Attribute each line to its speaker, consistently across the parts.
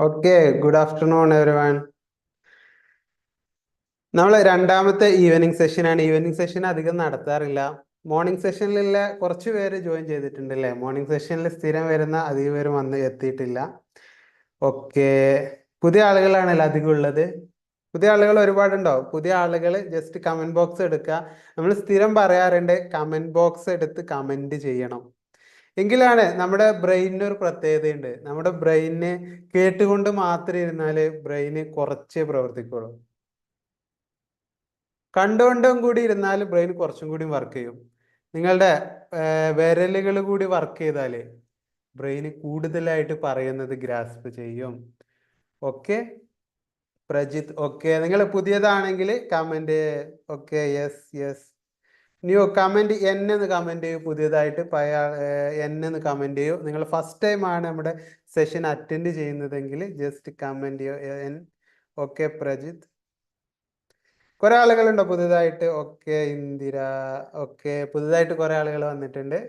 Speaker 1: Okay, good afternoon everyone. നമ്മൾ രണ്ടാമത്തെ evening സെഷനാണ്. Evening session അധികം നടത്താറില്ല. മോർണിംഗ് സെഷനിലുള്ള കുറച്ച് പേര് ജോയിൻ ചെയ്തിട്ടുണ്ട് അല്ലേ? മോർണിംഗ് സെഷനിൽ സ്ഥിരം വരുന്ന അധികം പേര് വന്ന് എത്തിയിട്ടില്ല. ഓക്കെ, പുതിയ ആളുകളാണല്ലോ അധികം ഉള്ളത്. പുതിയ ആളുകൾ ഒരുപാടുണ്ടോ? പുതിയ ആളുകൾ ജസ്റ്റ് കമന്റ് ബോക്സ് എടുക്കുക. നമ്മൾ സ്ഥിരം പറയാറുണ്ട്, കമന്റ് ബോക്സ് എടുത്ത് കമന്റ് ചെയ്യണം. എങ്കിലാണ് നമ്മുടെ ബ്രെയിനിന് ഒരു പ്രത്യേകതയുണ്ട്. നമ്മുടെ ബ്രെയിനിന് കേട്ടുകൊണ്ട് മാത്രം ഇരുന്നാല് ബ്രെയിന് കുറച്ചേ പ്രവർത്തിക്കുള്ളൂ. കണ്ടുകൊണ്ടും കൂടി ഇരുന്നാൽ ബ്രെയിൻ കുറച്ചും കൂടി വർക്ക് ചെയ്യും. നിങ്ങളുടെ വിരലുകൾ കൂടി വർക്ക് ചെയ്താല് ബ്രെയിന് കൂടുതലായിട്ട് പറയുന്നത് ഗ്രാസ്പ് ചെയ്യും. Okay Prajith, okay. നിങ്ങൾ പുതിയതാണെങ്കിൽ comment okay, yes yes. New comment N എന്ന് കമന്റ് ചെയ്യൂ. പുതിയതായിട്ട് എൻ എന്ന് കമന്റ് ചെയ്യൂ. നിങ്ങൾ ഫസ്റ്റ് ടൈം ആണ് നമ്മുടെ സെഷൻ അറ്റൻഡ് ചെയ്യുന്നതെങ്കിൽ ജസ്റ്റ് കമന്റ് ചെയ്യൂ എൻ. ഓക്കെ പ്രജിത്ത്. കുറെ ആളുകളുണ്ടോ പുതിയതായിട്ട്? Okay Indira, okay. പുതിയതായിട്ട് കുറെ ആളുകൾ വന്നിട്ടുണ്ട്.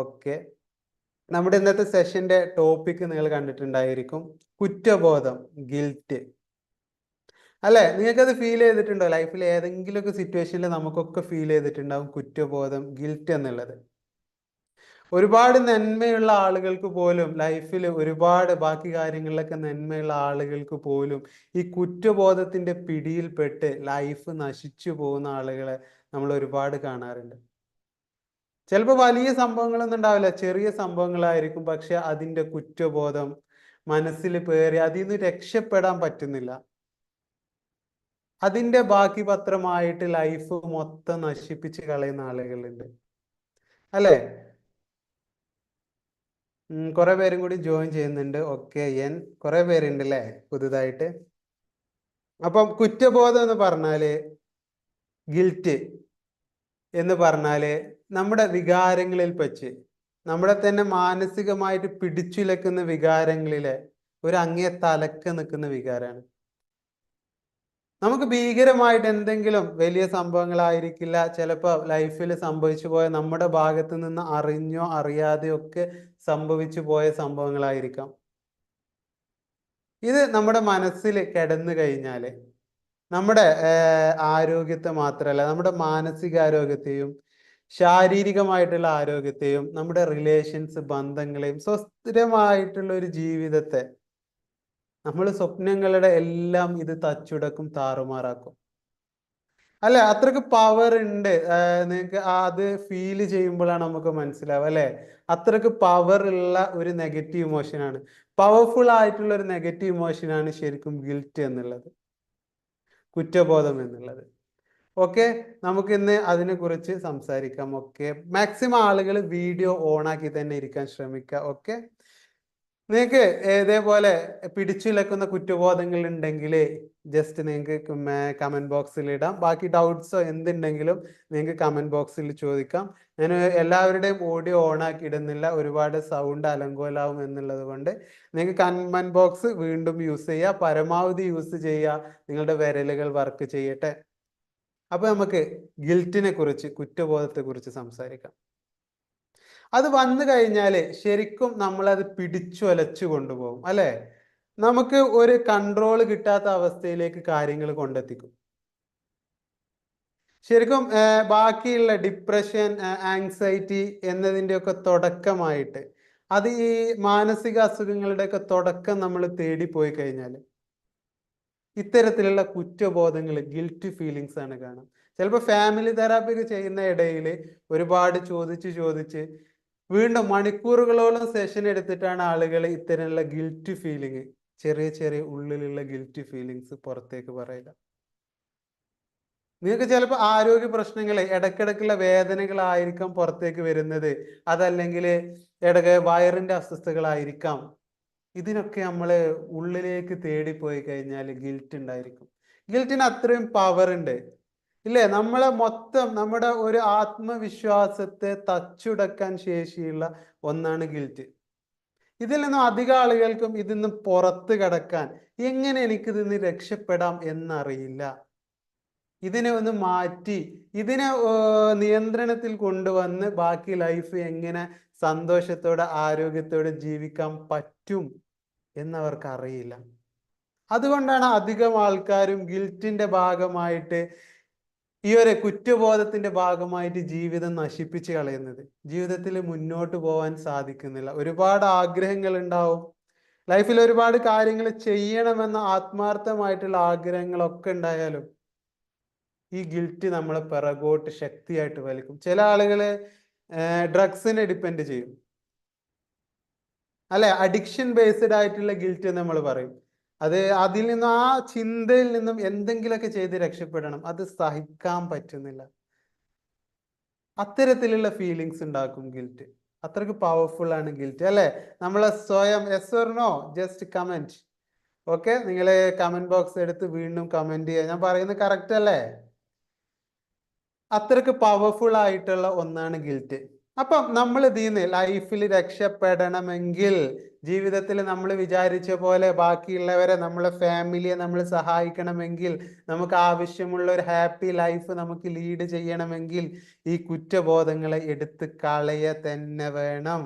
Speaker 1: ഓക്കെ, നമ്മുടെ ഇന്നത്തെ സെഷന്റെ ടോപ്പിക് നിങ്ങൾ കണ്ടിട്ടുണ്ടായിരിക്കും, കുറ്റബോധം, ഗിൽറ്റ്. അല്ലെ? നിങ്ങൾക്കത് ഫീൽ ചെയ്തിട്ടുണ്ടോ? ലൈഫിൽ ഏതെങ്കിലുമൊക്കെ സിറ്റുവേഷനിൽ നമുക്കൊക്കെ ഫീൽ ചെയ്തിട്ടുണ്ടാവും കുറ്റബോധം, ഗിൽറ്റ് എന്നുള്ളത്. ഒരുപാട് നന്മയുള്ള ആളുകൾക്ക് പോലും ലൈഫിൽ ഒരുപാട് ബാക്കി കാര്യങ്ങളിലൊക്കെ നന്മയുള്ള ആളുകൾക്ക് പോലും ഈ കുറ്റബോധത്തിന്റെ പിടിയിൽപ്പെട്ട് ലൈഫ് നശിച്ചു പോകുന്ന ആളുകളെ നമ്മൾ ഒരുപാട് കാണാറുണ്ട്. ചിലപ്പോൾ വലിയ സംഭവങ്ങളൊന്നും ഉണ്ടാവില്ല, ചെറിയ സംഭവങ്ങളായിരിക്കും. പക്ഷെ അതിന്റെ കുറ്റബോധം മനസ്സിൽ പേറി അതിൽ നിന്ന് രക്ഷപ്പെടാൻ പറ്റുന്നില്ല. അതിന്റെ ബാക്കി പത്രമായിട്ട് ലൈഫ് മൊത്തം നശിപ്പിച്ച് കളയുന്ന ആളുകളുണ്ട് അല്ലേ? കുറെ പേരും കൂടി ജോയിൻ ചെയ്യുന്നുണ്ട്. ഓക്കെ കുറെ പേരുണ്ട് അല്ലേ പുതുതായിട്ട്. അപ്പം കുറ്റബോധം എന്ന് പറഞ്ഞാല്, ഗിൽറ്റ് എന്ന് പറഞ്ഞാല് നമ്മുടെ വികാരങ്ങളിൽ വെച്ച് നമ്മുടെ തന്നെ മാനസികമായിട്ട് പിടിച്ചുലക്കുന്ന വികാരങ്ങളിലെ ഒരു അങ്ങേ തലക്ക് നിൽക്കുന്ന വികാരമാണ്. നമുക്ക് ഭീകരമായിട്ട് എന്തെങ്കിലും വലിയ സംഭവങ്ങളായിരിക്കില്ല ചിലപ്പോൾ ലൈഫിൽ സംഭവിച്ചു പോയ, നമ്മുടെ ഭാഗത്ത് നിന്ന് അറിഞ്ഞോ അറിയാതെയോ ഒക്കെ സംഭവിച്ചു പോയ സംഭവങ്ങളായിരിക്കാം. ഇത് നമ്മുടെ മനസ്സിൽ കിടന്നു കഴിഞ്ഞാല് നമ്മുടെ ആരോഗ്യത്തെ മാത്രമല്ല, നമ്മുടെ മാനസികാരോഗ്യത്തെയും ശാരീരികമായിട്ടുള്ള ആരോഗ്യത്തെയും നമ്മുടെ റിലേഷൻസ് ബന്ധങ്ങളെയും സ്വസ്ഥിരമായിട്ടുള്ള ഒരു ജീവിതത്തെ, നമ്മൾ സ്വപ്നങ്ങളുടെ എല്ലാം ഇത് തച്ചുടക്കും, താറുമാറാക്കും. അല്ലെ? അത്രക്ക് പവർ ഉണ്ട്. നിങ്ങൾക്ക് അത് ഫീൽ ചെയ്യുമ്പോഴാണ് നമുക്ക് മനസ്സിലാവുക അല്ലെ? അത്രക്ക് പവർ ഉള്ള ഒരു നെഗറ്റീവ് ഇമോഷനാണ്, പവർഫുൾ ആയിട്ടുള്ള ഒരു നെഗറ്റീവ് ഇമോഷനാണ് ശരിക്കും ഗിൽറ്റ് എന്നുള്ളത്, കുറ്റബോധം എന്നുള്ളത്. ഓക്കെ, നമുക്ക് ഇന്ന് അതിനെ കുറിച്ച് സംസാരിക്കാം. ഓക്കെ, മാക്സിമം ആളുകൾ വീഡിയോ ഓൺ ആക്കി തന്നെ ഇരിക്കാൻ ശ്രമിക്കുക. ഓക്കെ, നിങ്ങൾക്ക് ഇതേപോലെ പിടിച്ചുലക്കുന്ന കുറ്റബോധങ്ങൾ ഉണ്ടെങ്കിൽ ജസ്റ്റ് നിങ്ങൾക്ക് കമന്റ് ബോക്സിൽ ഇടാം. ബാക്കി ഡൗട്ട്സോ എന്തുണ്ടെങ്കിലും നിങ്ങൾക്ക് കമന്റ് ബോക്സിൽ ചോദിക്കാം. ഞാൻ എല്ലാവരുടെയും ഓഡിയോ ഓൺ ആക്കി ഇടുന്നില്ല, ഒരുപാട് സൗണ്ട് അലങ്കോലാവും എന്നുള്ളത് കൊണ്ട് നിങ്ങൾക്ക് കമന്റ് ബോക്സ് വീണ്ടും യൂസ് ചെയ്യുക, പരമാവധി യൂസ് ചെയ്യുക. നിങ്ങളുടെ വിരലുകൾ വർക്ക് ചെയ്യട്ടെ. അപ്പൊ നമുക്ക് ഗിൽറ്റിനെ കുറിച്ച്, കുറ്റബോധത്തെ കുറിച്ച് സംസാരിക്കാം. അത് വന്നു കഴിഞ്ഞാല് ശരിക്കും നമ്മളത് പിടിച്ചുലച്ചു കൊണ്ടുപോകും അല്ലെ? നമുക്ക് ഒരു കൺട്രോൾ കിട്ടാത്ത അവസ്ഥയിലേക്ക് കാര്യങ്ങൾ കൊണ്ടെത്തിക്കും. ശരിക്കും ബാക്കിയുള്ള ഡിപ്രഷൻ, ആങ്സൈറ്റി എന്നതിൻ്റെ ഒക്കെ തുടക്കമായിട്ട്, അത് ഈ മാനസിക അസുഖങ്ങളുടെ ഒക്കെ തുടക്കം നമ്മൾ തേടിപ്പോയി കഴിഞ്ഞാൽ ഇത്തരത്തിലുള്ള കുറ്റബോധങ്ങൾ, ഗിൽറ്റ് ഫീലിങ്സ് ആണ് കാണാം. ചിലപ്പോൾ ഫാമിലി തെറാപ്പി ഒക്കെ ചെയ്യുന്ന ഇടയിൽ ഒരുപാട് ചോദിച്ച് ചോദിച്ച് വീണ്ടും മണിക്കൂറുകളോളം സെഷൻ എടുത്തിട്ടാണ് ആളുകൾ ഇത്തരമുള്ള ഗിൽറ്റ് ഫീലിംഗ്, ചെറിയ ചെറിയ ഉള്ളിലുള്ള ഗിൽറ്റ് ഫീലിങ്സ് പുറത്തേക്ക് പറയുക. നിങ്ങൾക്ക് ചിലപ്പോൾ ആരോഗ്യ പ്രശ്നങ്ങൾ, ഇടക്കിടക്കുള്ള വേദനകളായിരിക്കാം പുറത്തേക്ക് വരുന്നത്, അതല്ലെങ്കിൽ ഇടയ്ക്ക് വയറിന്റെ അസ്വസ്ഥതകളായിരിക്കാം. ഇതിനൊക്കെ നമ്മൾ ഉള്ളിലേക്ക് തേടിപ്പോയി കഴിഞ്ഞാൽ ഗിൽറ്റ് ഉണ്ടായിരിക്കും. ഗിൽറ്റിന് അത്രയും പവർ ഉണ്ട് ഇല്ലേ? നമ്മളെ മൊത്തം നമ്മുടെ ഒരു ആത്മവിശ്വാസത്തെ തച്ചുടക്കാൻ ശേഷിയുള്ള ഒന്നാണ് ഗിൽറ്റ്. ഇതിൽ നിന്നും അധികം ആളുകൾക്കും ഇതിൽ നിന്നും പുറത്ത് കടക്കാൻ, എങ്ങനെ എനിക്കിതിൽ നിന്ന് രക്ഷപ്പെടാം എന്നറിയില്ല. ഇതിനെ ഒന്ന് മാറ്റി ഇതിനെ നിയന്ത്രണത്തിൽ കൊണ്ടുവന്ന് ബാക്കി ലൈഫ് എങ്ങനെ സന്തോഷത്തോടെ ആരോഗ്യത്തോടെ ജീവിക്കാൻ പറ്റും എന്നവർക്ക് അറിയില്ല. അതുകൊണ്ടാണ് അധികം ആൾക്കാരും ഗിൽറ്റിന്റെ ഭാഗമായിട്ട്, ഈ ഒരു കുറ്റബോധത്തിന്റെ ഭാഗമായിട്ട് ജീവിതം നശിപ്പിച്ച് കളയുന്നത്. ജീവിതത്തിൽ മുന്നോട്ട് പോകാൻ സാധിക്കുന്നില്ല. ഒരുപാട് ആഗ്രഹങ്ങൾ ഉണ്ടാവും ലൈഫിൽ, ഒരുപാട് കാര്യങ്ങൾ ചെയ്യണമെന്ന ആത്മാർത്ഥമായിട്ടുള്ള ആഗ്രഹങ്ങളൊക്കെ ഉണ്ടായാലും ഈ ഗിൽറ്റ് നമ്മളെ പിറകോട്ട് ശക്തിയായിട്ട് വലിക്കും. ചില ആളുകള് ഡ്രഗ്സിനെ ഡിപ്പെൻഡ് ചെയ്യും, അല്ലെ? അഡിക്ഷൻ ബേസ്ഡ് ആയിട്ടുള്ള ഗിൽറ്റ് നമ്മൾ പറയും. അത് അതിൽ നിന്നും, ആ ചിന്തയിൽ നിന്നും എന്തെങ്കിലുമൊക്കെ ചെയ്ത് രക്ഷപ്പെടണം. അത് സഹിക്കാൻ പറ്റുന്നില്ല. അത്തരത്തിലുള്ള ഫീലിങ്സ് ഉണ്ടാക്കും ഗിൽറ്റ്. അത്രയ്ക്ക് പവർഫുൾ ആണ് ഗിൽറ്റ്, അല്ലെ? നമ്മളെ സ്വയം yes or no just comment. Okay, നിങ്ങൾ കമന്റ് ബോക്സ് എടുത്ത് വീണ്ടും കമന്റ് ചെയ്യുക. ഞാൻ പറയുന്നത് കറക്റ്റ് അല്ലേ? അത്രയ്ക്ക് പവർഫുൾ ആയിട്ടുള്ള ഒന്നാണ് ഗിൽറ്റ്. അപ്പം നമ്മൾ ഇതിന്ന് ലൈഫിൽ രക്ഷപ്പെടണമെങ്കിൽ, ജീവിതത്തിൽ നമ്മൾ വിചാരിച്ച പോലെ ബാക്കിയുള്ളവരെ, നമ്മളെ ഫാമിലിയെ നമ്മൾ സഹായിക്കണമെങ്കിൽ, നമുക്ക് ആവശ്യമുള്ള ഒരു ഹാപ്പി ലൈഫ് നമുക്ക് ലീഡ് ചെയ്യണമെങ്കിൽ ഈ കുറ്റബോധങ്ങളെ എടുത്ത് കളയ തന്നെ വേണം.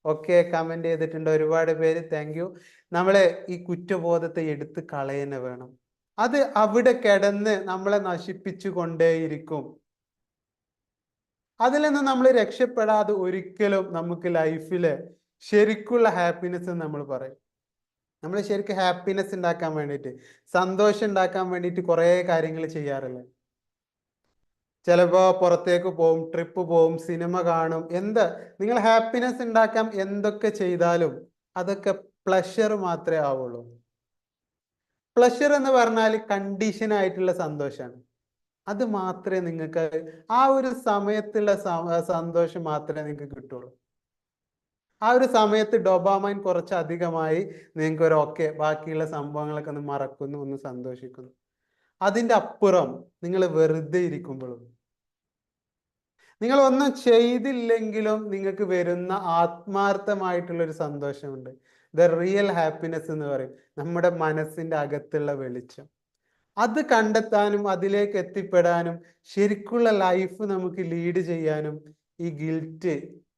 Speaker 1: ഓക്കെ, കമന്റ് ചെയ്തിട്ടുണ്ട് ഒരുപാട് പേര്, താങ്ക് യു. നമ്മളെ ഈ കുറ്റബോധത്തെ എടുത്ത് കളയന്നെ വേണം. അത് അവിടെ കിടന്ന് നമ്മളെ നശിപ്പിച്ചു കൊണ്ടേയിരിക്കും. അതിൽ നിന്ന് നമ്മൾ രക്ഷപ്പെടാതെ ഒരിക്കലും നമുക്ക് ലൈഫില് ശരിക്കുള്ള ഹാപ്പിനെസ് നമ്മൾ പറയും. നമ്മൾ ശരിക്കും ഹാപ്പിനെസ് ഉണ്ടാക്കാൻ വേണ്ടിയിട്ട്, സന്തോഷം ഉണ്ടാക്കാൻ വേണ്ടിയിട്ട് കുറേ കാര്യങ്ങൾ ചെയ്യാറില്ലേ? ചിലപ്പോൾ പുറത്തേക്ക് പോവും, ട്രിപ്പ് പോവും, സിനിമ കാണും. നിങ്ങൾ ഹാപ്പിനെസ് ഉണ്ടാക്കാൻ എന്തൊക്കെ ചെയ്താലും അതൊക്കെ പ്ലഷർ മാത്രമേ ആവുള്ളൂ. പ്ലഷർ എന്ന് പറഞ്ഞാൽ കണ്ടീഷൻ ആയിട്ടുള്ള സന്തോഷമാണ്. അത് മാത്രമേ നിങ്ങൾക്ക്, ആ ഒരു സമയത്തുള്ള സന്തോഷം മാത്രമേ നിങ്ങൾക്ക് കിട്ടുള്ളൂ. ആ ഒരു സമയത്ത് ഡോപാമൈൻ കുറച്ച് അധികമായി നിങ്ങൾക്ക് ഒരു ഓക്കെ, ബാക്കിയുള്ള സംഭവങ്ങളൊക്കെ ഒന്ന് മറക്കുന്നു, ഒന്ന് സന്തോഷിക്കുന്നു. അതിൻ്റെ അപ്പുറം നിങ്ങൾ വെറുതെ ഇരിക്കുമ്പോഴും, നിങ്ങൾ ഒന്നും ചെയ്തില്ലെങ്കിലും നിങ്ങൾക്ക് വരുന്ന ആത്മാർത്ഥമായിട്ടുള്ള ഒരു സന്തോഷമുണ്ട്. ദ റിയൽ ഹാപ്പിനെസ് എന്ന് പറയും, നമ്മുടെ മനസ്സിന്റെ അകത്തുള്ള വെളിച്ചം. അത് കണ്ടെത്താനും അതിലേക്ക് എത്തിപ്പെടാനും ശരിക്കുള്ള ലൈഫ് നമുക്ക് ലീഡ് ചെയ്യാനും ഈ ഗിൽറ്റ്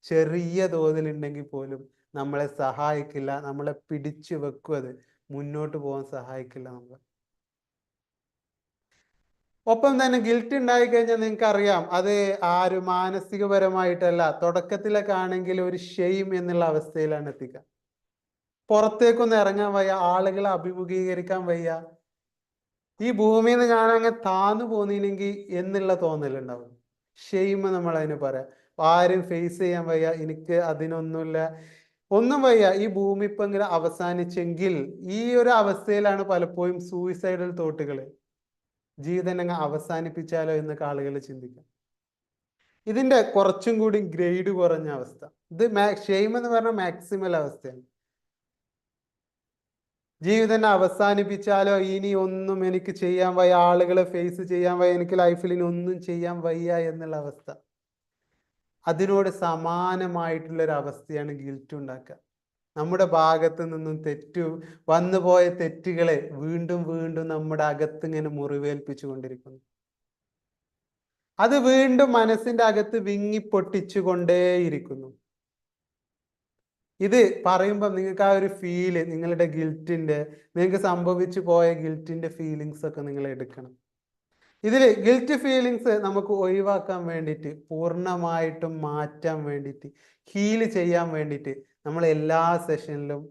Speaker 1: ചെറിയ തോതിലുണ്ടെങ്കിൽ പോലും നമ്മളെ സഹായിക്കില്ല. നമ്മളെ പിടിച്ചു വെക്കും, അത് മുന്നോട്ട് പോകാൻ സഹായിക്കില്ല നമ്മളെ. ഒപ്പം തന്നെ ഗിൽറ്റ് ഉണ്ടായി കഴിഞ്ഞാൽ നിങ്ങൾക്ക് അറിയാം, അത് മാനസികപരമായിട്ടല്ല, തുടക്കത്തിലൊക്കെ ആണെങ്കിൽ ഒരു ഷെയിം എന്നുള്ള അവസ്ഥയിലാണ് എത്തിക്കുക. പുറത്തേക്കൊന്നും ഇറങ്ങാൻ വയ്യ, ആളുകളെ അഭിമുഖീകരിക്കാൻ വയ്യ, ഈ ഭൂമിയിൽ നിന്ന് ഞാൻ അങ്ങ് താന്നു പോന്നില്ലെങ്കിൽ എന്നുള്ള തോന്നലുണ്ടാവും. ഷെയിം നമ്മൾ അതിന് പറയാം. ആരും ഫേസ് ചെയ്യാൻ വയ്യ, എനിക്ക് അതിനൊന്നുമില്ല, ഒന്നും വയ്യ, ഈ ഭൂമി ഇപ്പൊ ഇങ്ങനെ അവസാനിച്ചെങ്കിൽ, ഈ ഒരു അവസ്ഥയിലാണ് പലപ്പോഴും സൂയിസൈഡൽ തോട്ടുകൾ, ജീവിതം അങ്ങ് അവസാനിപ്പിച്ചാലോ എന്നൊക്കെ ആളുകൾ ചിന്തിക്കാം. ഇതിന്റെ കുറച്ചും കൂടി ഗ്രേഡ് കുറഞ്ഞ അവസ്ഥ, ഇത് ഷെയിം എന്ന് പറഞ്ഞാൽ മാക്സിമൽ അവസ്ഥയാണ്. ജീവിതം അവസാനിപ്പിച്ചാലോ, ഇനി ഒന്നും എനിക്ക് ചെയ്യാൻ വയ്യ, ആളുകളെ ഫേസ് ചെയ്യാൻ വയ്യ, എനിക്ക് ലൈഫിൽ ഇനി ഒന്നും ചെയ്യാൻ വയ്യ എന്നുള്ള അവസ്ഥ. അതിനോട് സമാനമായിട്ടുള്ള ഒരു അവസ്ഥയാണ് ഗിൽറ്റ് ഉണ്ടാക്കുക. നമ്മുടെ ഭാഗത്ത് നിന്നും വന്നുപോയ തെറ്റുകളെ വീണ്ടും വീണ്ടും നമ്മുടെ അകത്ത് ഇങ്ങനെ മുറിവേൽപ്പിച്ചു കൊണ്ടിരിക്കുന്നു. അത് വീണ്ടും മനസ്സിന്റെ അകത്ത് വിങ്ങി പൊട്ടിച്ചു കൊണ്ടേയിരിക്കുന്നു. ഇത് പറയുമ്പോൾ നിങ്ങൾക്ക് ആ ഒരു ഫീല്, നിങ്ങളുടെ ഗിൽറ്റിന്റെ, നിങ്ങൾക്ക് സംഭവിച്ചു പോയ ഗിൽറ്റിന്റെ ഫീലിങ്സ് ഒക്കെ നിങ്ങൾ എടുക്കണം. ഇതിൽ ഗിൽറ്റ് ഫീലിങ്സ് നമുക്ക് ഒഴിവാക്കാൻ വേണ്ടിയിട്ട്, പൂർണ്ണമായിട്ടും മാറ്റാൻ വേണ്ടിയിട്ട്, ഹീല് ചെയ്യാൻ വേണ്ടിയിട്ട് നമ്മൾ എല്ലാ സെഷനിലും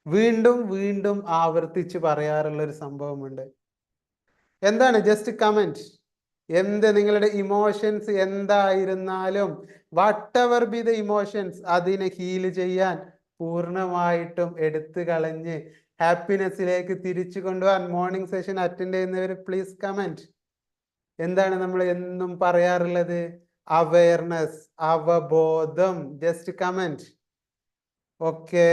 Speaker 1: വീണ്ടും വീണ്ടും ആവർത്തിച്ച് പറയാറുള്ള ഒരു സംഭവമുണ്ട്. എന്താണ്? Just comment. നിങ്ങളുടെ ഇമോഷൻസ് എന്തായിരുന്നാലും, what ever B the emotions, അതിനെ ഹീൽ ചെയ്യാൻ, പൂർണ്ണമായിട്ടും എടുത്തു കളഞ്ഞ് ഹാപ്പിനെസ്സിലേക്ക് തിരിച്ചു കൊണ്ടുപോകാൻ മോർണിംഗ് സെഷൻ അറ്റൻഡ് ചെയ്യുന്നവർ പ്ലീസ് കമന്റ്. എന്താണ് നമ്മൾ എന്നും പറയാറുള്ളത്? അവയർനെസ്, അവബോധം. Just comment. ഓക്കെ,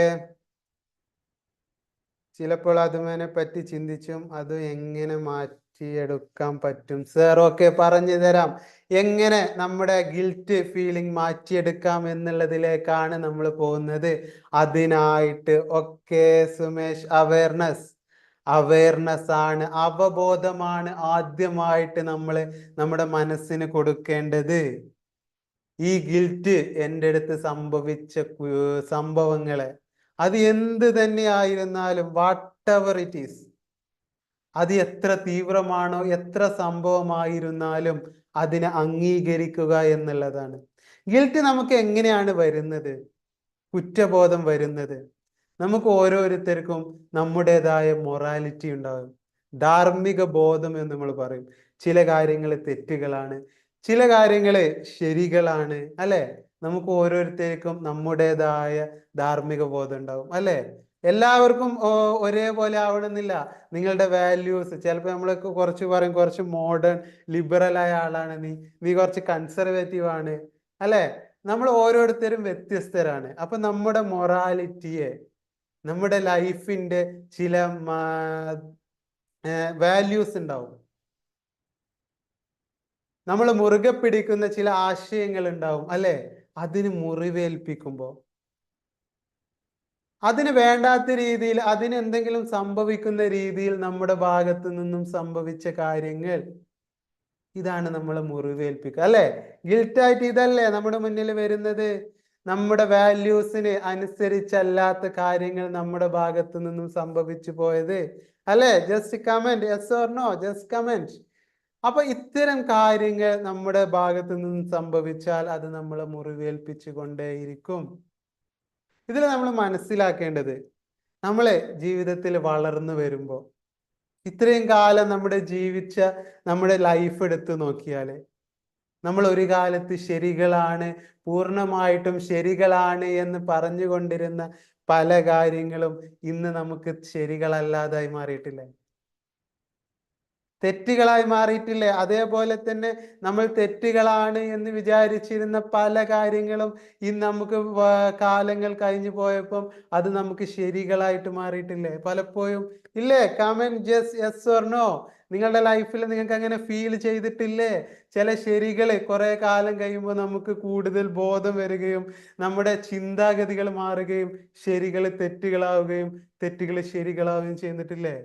Speaker 1: ചിലപ്പോൾ അതിനെ പറ്റി ചിന്തിച്ചും അത് എങ്ങനെ മാറ്റിയെടുക്കാൻ പറ്റും സർ? ഓക്കെ, പറഞ്ഞു തരാം. എങ്ങനെ നമ്മുടെ ഗിൽറ്റ് ഫീലിംഗ് മാറ്റിയെടുക്കാം എന്നുള്ളതിലേക്കാണ് നമ്മൾ പോകുന്നത്. അതിനായിട്ട് ഓക്കെ സുമേഷ്, അവയർനെസ് ആണ്, അവബോധമാണ് ആദ്യമായിട്ട് നമ്മൾ നമ്മുടെ മനസ്സിന് കൊടുക്കേണ്ടത്. ഈ ഗിൽറ്റ് എൻ്റെ അടുത്ത് സംഭവിച്ച സംഭവങ്ങളെ, അത് എന്ത് തന്നെ ആയിരുന്നാലും, വാട്ട് എവർ ഇറ്റ് ഈസ്, അത് എത്ര തീവ്രമാണോ, എത്ര സംഭവമായിരുന്നാലും അതിനെ അംഗീകരിക്കുക എന്നുള്ളതാണ്. ഗിൽറ്റ് നമുക്ക് എങ്ങനെയാണ് വരുന്നത്? കുറ്റബോധം വരുന്നത് നമുക്ക് ഓരോരുത്തർക്കും നമ്മുടേതായ മൊറാലിറ്റി ഉണ്ടാകും, ധാർമ്മിക ബോധം എന്ന് നമ്മൾ പറയും. ചില കാര്യങ്ങൾ തെറ്റുകളാണ്, ചില കാര്യങ്ങൾ ശരികളാണ്, അല്ലെ? നമുക്ക് ഓരോരുത്തർക്കും നമ്മുടേതായ ധാർമ്മിക ബോധം ഉണ്ടാവും, അല്ലെ? എല്ലാവർക്കും ഒരേപോലെ ആവണമെന്നില്ല. നിങ്ങളുടെ വാല്യൂസ് ചിലപ്പോൾ നമ്മളൊക്കെ കുറച്ച് പറയും, കുറച്ച് മോഡേൺ ലിബറൽ ആയ ആളാണ് നീ, നീ കുറച്ച് കൺസർവേറ്റീവ് ആണ്, അല്ലെ? നമ്മൾ ഓരോരുത്തരും വ്യത്യസ്തരാണ്. അപ്പൊ നമ്മുടെ മൊറാലിറ്റിയെ, നമ്മുടെ ലൈഫിന്റെ ചില വാല്യൂസ് ഉണ്ടാവും, നമ്മൾ മുറുകെ പിടിക്കുന്ന ചില ആശയങ്ങൾ ഉണ്ടാവും, അല്ലെ? അതിന് മുറിവേൽപ്പിക്കുമ്പോൾ, അതിന് വേണ്ടാത്ത രീതിയിൽ, അതിന് എന്തെങ്കിലും സംഭവിക്കുന്ന രീതിയിൽ നമ്മുടെ ഭാഗത്ത് നിന്നും സംഭവിച്ച കാര്യങ്ങൾ, ഇതാണ് നമ്മളെ മുറിവേൽപ്പിക്കുക, അല്ലെ? ഗിൽറ്റായിട്ട് ഇതല്ലേ നമ്മുടെ മുന്നിൽ വരുന്നത്? നമ്മുടെ വാല്യൂസിന് അനുസരിച്ചല്ലാത്ത കാര്യങ്ങൾ നമ്മുടെ ഭാഗത്ത് നിന്നും സംഭവിച്ചു പോയത്, അല്ലെ? Just comment, yes or no, just comment. അപ്പൊ ഇത്തരം കാര്യങ്ങൾ നമ്മുടെ ഭാഗത്ത് നിന്നും സംഭവിച്ചാൽ അത് നമ്മളെ മുറിവേൽപ്പിച്ചു കൊണ്ടേയിരിക്കും. ഇതിൽ നമ്മൾ മനസ്സിലാക്കേണ്ടത്, നമ്മളെ ജീവിതത്തിൽ വളർന്നു വരുമ്പോൾ, ഇത്രയും കാലം നമ്മുടെ ലൈഫ് എടുത്തു നോക്കിയാല്, നമ്മൾ ഒരു കാലത്ത് ശരികളാണ്, പൂർണ്ണമായിട്ടും ശരികളാണ് എന്ന് പറഞ്ഞുകൊണ്ടിരുന്ന പല കാര്യങ്ങളും ഇന്ന് നമുക്ക് ശരികളല്ലാതായി മാറിയിട്ടില്ലേ? തെറ്റുകളായി മാറിയിട്ടില്ലേ? അതേപോലെ തന്നെ നമ്മൾ തെറ്റുകളാണ് എന്ന് വിചാരിച്ചിരുന്ന പല കാര്യങ്ങളും ഇന്ന് നമുക്ക് കാലങ്ങൾ കഴിഞ്ഞു പോയപ്പം അത് നമുക്ക് ശരികളായിട്ട് മാറിയിട്ടില്ലേ പലപ്പോഴും? ഇല്ലേ? Comment just yes or no. നിങ്ങളുടെ ലൈഫിൽ നിങ്ങൾക്ക് അങ്ങനെ ഫീൽ ചെയ്തിട്ടില്ലേ? ചില ശരികൾ കുറെ കാലം കഴിയുമ്പോൾ നമുക്ക് കൂടുതൽ ബോധം വരികയും നമ്മുടെ ചിന്താഗതികൾ മാറുകയും ശരികൾ തെറ്റുകളാവുകയും തെറ്റുകൾ ശരികളാവുകയും ചെയ്തിട്ടില്ലേ?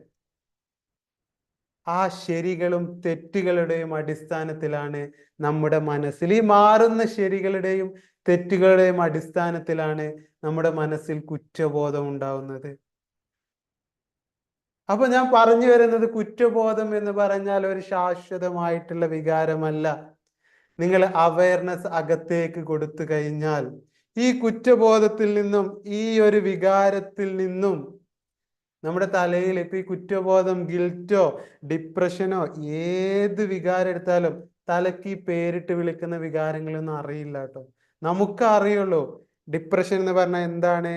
Speaker 1: ആ ശരികളും തെറ്റുകളുടെയും അടിസ്ഥാനത്തിലാണ് നമ്മുടെ മനസ്സിൽ, ഈ മാറുന്ന ശരികളുടെയും തെറ്റുകളുടെയും അടിസ്ഥാനത്തിലാണ് നമ്മുടെ മനസ്സിൽ കുറ്റബോധം ഉണ്ടാവുന്നത്. അപ്പൊ ഞാൻ പറഞ്ഞു വരുന്നത്, കുറ്റബോധം എന്ന് പറഞ്ഞാൽ ഒരു ശാശ്വതമായിട്ടുള്ള വികാരമല്ല. നിങ്ങൾ അവയർനെസ് അകത്തേക്ക് കൊടുത്തു കഴിഞ്ഞാൽ ഈ കുറ്റബോധത്തിൽ നിന്നും, ഈ ഒരു വികാരത്തിൽ നിന്നും, നമ്മുടെ തലയിൽ ഇപ്പൊ ഈ കുറ്റബോധം, ഗിൽറ്റോ ഡിപ്രഷനോ ഏത് വികാരം എടുത്താലും തലക്ക് ഈ പേരിട്ട് വിളിക്കുന്ന വികാരങ്ങളൊന്നും അറിയില്ല കേട്ടോ. നമുക്ക് അറിയുള്ളൂ ഡിപ്രഷൻ എന്ന് പറഞ്ഞാൽ എന്താണ്,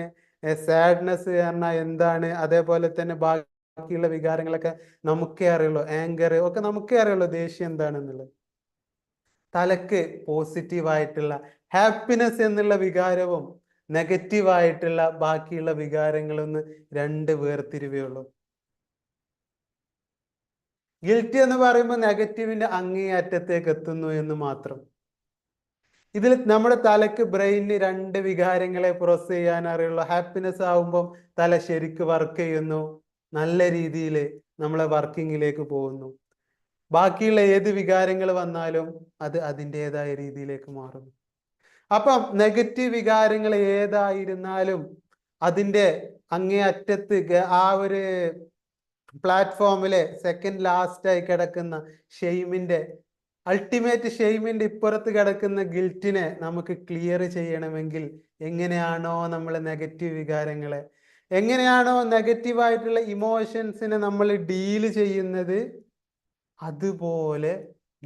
Speaker 1: സാഡ്നെസ് പറഞ്ഞാൽ എന്താണ്, അതേപോലെ തന്നെ ബാക്കിയുള്ള വികാരങ്ങളൊക്കെ നമുക്കേ അറിയുള്ളൂ, ആങ്കർ ഒക്കെ നമുക്കേ അറിയുള്ളൂ, ദേഷ്യം എന്താണെന്നുള്ളത്. തലക്ക് പോസിറ്റീവായിട്ടുള്ള ഹാപ്പിനെസ് എന്നുള്ള വികാരവും നെഗറ്റീവായിട്ടുള്ള ബാക്കിയുള്ള വികാരങ്ങളൊന്ന് രണ്ട് വേർതിരിവേ ഉള്ളൂ. ഗിൽറ്റി എന്ന് പറയുമ്പോൾ നെഗറ്റീവിന്റെ അങ്ങേയറ്റത്തേക്ക് എത്തുന്നു എന്ന് മാത്രം. ഇതിൽ നമ്മുടെ തലക്ക്, ബ്രെയിനിന് രണ്ട് വികാരങ്ങളെ പ്രോസസ് ചെയ്യാൻ അറിയുള്ളൂ. ഹാപ്പിനെസ് ആവുമ്പം തല ശരിക്ക് വർക്ക് ചെയ്യുന്നു, നല്ല രീതിയിൽ നമ്മളെ വർക്കിങ്ങിലേക്ക് പോകുന്നു. ബാക്കിയുള്ള ഏത് വികാരങ്ങൾ വന്നാലും അത് അതിൻ്റെതായ രീതിയിലേക്ക് മാറുന്നു. അപ്പം നെഗറ്റീവ് വികാരങ്ങൾ ഏതായിരുന്നാലും അതിൻ്റെ അങ്ങേ അറ്റത്ത് ആ ഒരു പ്ലാറ്റ്ഫോമിലെ സെക്കൻഡ് ലാസ്റ്റ് ആയി കിടക്കുന്ന ഷെയ്മിന്റെ, അൾട്ടിമേറ്റ് ഷെയ്മിന്റെ ഇപ്പുറത്ത് കിടക്കുന്ന ഗിൽറ്റിനെ നമുക്ക് ക്ലിയർ ചെയ്യണമെങ്കിൽ എങ്ങനെയാണോ നമ്മൾ നെഗറ്റീവ് വികാരങ്ങളെ, എങ്ങനെയാണോ നെഗറ്റീവായിട്ടുള്ള ഇമോഷൻസിനെ നമ്മൾ ഡീല് ചെയ്യുന്നത്, അതുപോലെ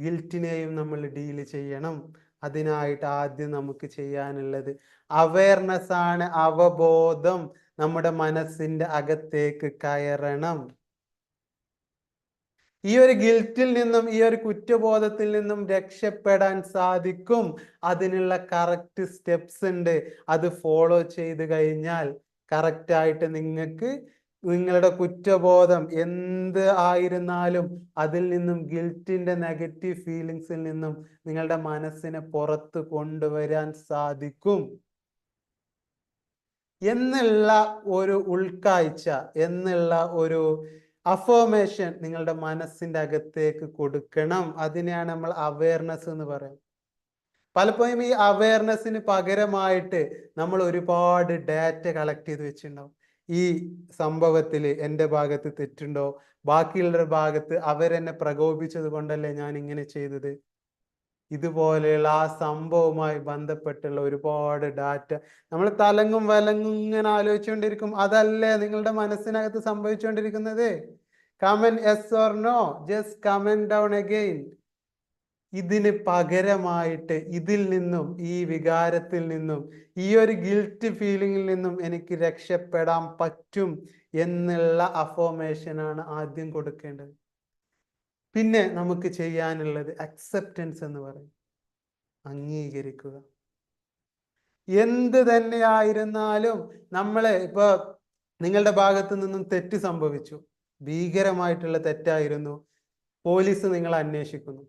Speaker 1: ഗിൽറ്റിനെയും നമ്മൾ ഡീല് ചെയ്യണം. അതിനായിട്ട് ആദ്യം നമുക്ക് ചെയ്യാനുള്ളത് അവയർനെസ് ആണ്, അവബോധം നമ്മുടെ മനസ്സിന്റെ അകത്തേക്ക് കയറണം. ഈ ഒരു ഗിൽറ്റിൽ നിന്നും, ഈ ഒരു കുറ്റബോധത്തിൽ നിന്നും രക്ഷപ്പെടാൻ സാധിക്കും. അതിനുള്ള കറക്റ്റ് സ്റ്റെപ്സ് ഉണ്ട്. അത് ഫോളോ ചെയ്ത് കഴിഞ്ഞാൽ കറക്റ്റായിട്ട് നിങ്ങൾക്ക് നിങ്ങളുടെ കുറ്റബോധം എന്ത് ആയിരുന്നാലും അതിൽ നിന്നും, ഗിൽറ്റിന്റെ നെഗറ്റീവ് ഫീലിങ്സിൽ നിന്നും നിങ്ങളുടെ മനസ്സിനെ പുറത്ത് കൊണ്ടുവരാൻ സാധിക്കും എന്നുള്ള ഒരു ഉൾക്കാഴ്ച, എന്നുള്ള ഒരു അഫർമേഷൻ നിങ്ങളുടെ മനസ്സിന്റെ അകത്തേക്ക് കൊടുക്കണം. അതിനെയാണ് നമ്മൾ അവയർനെസ് എന്ന് പറയുന്നത്. പലപ്പോഴും ഈ അവയർനെസ്സിന് പകരമായിട്ട് നമ്മൾ ഒരുപാട് ഡാറ്റ കളക്ട് ചെയ്ത് വെച്ചിട്ടുണ്ടാവും. ഈ സംഭവത്തിൽ എൻ്റെ ഭാഗത്ത് തെറ്റുണ്ടോ, ബാക്കിയുള്ളവരുടെ ഭാഗത്ത് അവരെന്നെ പ്രകോപിച്ചത് കൊണ്ടല്ലേ ഞാൻ ഇങ്ങനെ ചെയ്തത്, ഇതുപോലെയുള്ള ആ സംഭവവുമായി ബന്ധപ്പെട്ടുള്ള ഒരുപാട് ഡാറ്റ നമ്മൾ തലങ്ങും വലങ്ങും ഇങ്ങനെ ആലോചിച്ചുകൊണ്ടിരിക്കും. അതല്ലേ നിങ്ങളുടെ മനസ്സിനകത്ത് സംഭവിച്ചുകൊണ്ടിരിക്കുന്നത്? Comment yes or no, just comment down again. ഇതിന് പകരമായിട്ട് ഇതിൽ നിന്നും, ഈ വികാരത്തിൽ നിന്നും, ഈ ഒരു ഗിൽറ്റ് ഫീലിംഗിൽ നിന്നും എനിക്ക് രക്ഷപ്പെടാൻ പറ്റും എന്നുള്ള അഫോർമേഷനാണ് ആദ്യം കൊടുക്കേണ്ടത്. പിന്നെ നമുക്ക് ചെയ്യാനുള്ളത് അക്സെപ്റ്റൻസ് എന്ന് പറയും. അംഗീകരിക്കുക. എന്ത് തന്നെയായിരുന്നാലും ഇപ്പൊ നിങ്ങളുടെ ഭാഗത്ത് നിന്നും തെറ്റ് സംഭവിച്ചു, ഭീകരമായിട്ടുള്ള തെറ്റായിരുന്നു, പോലീസ് നിങ്ങളെ അന്വേഷിക്കുന്നു,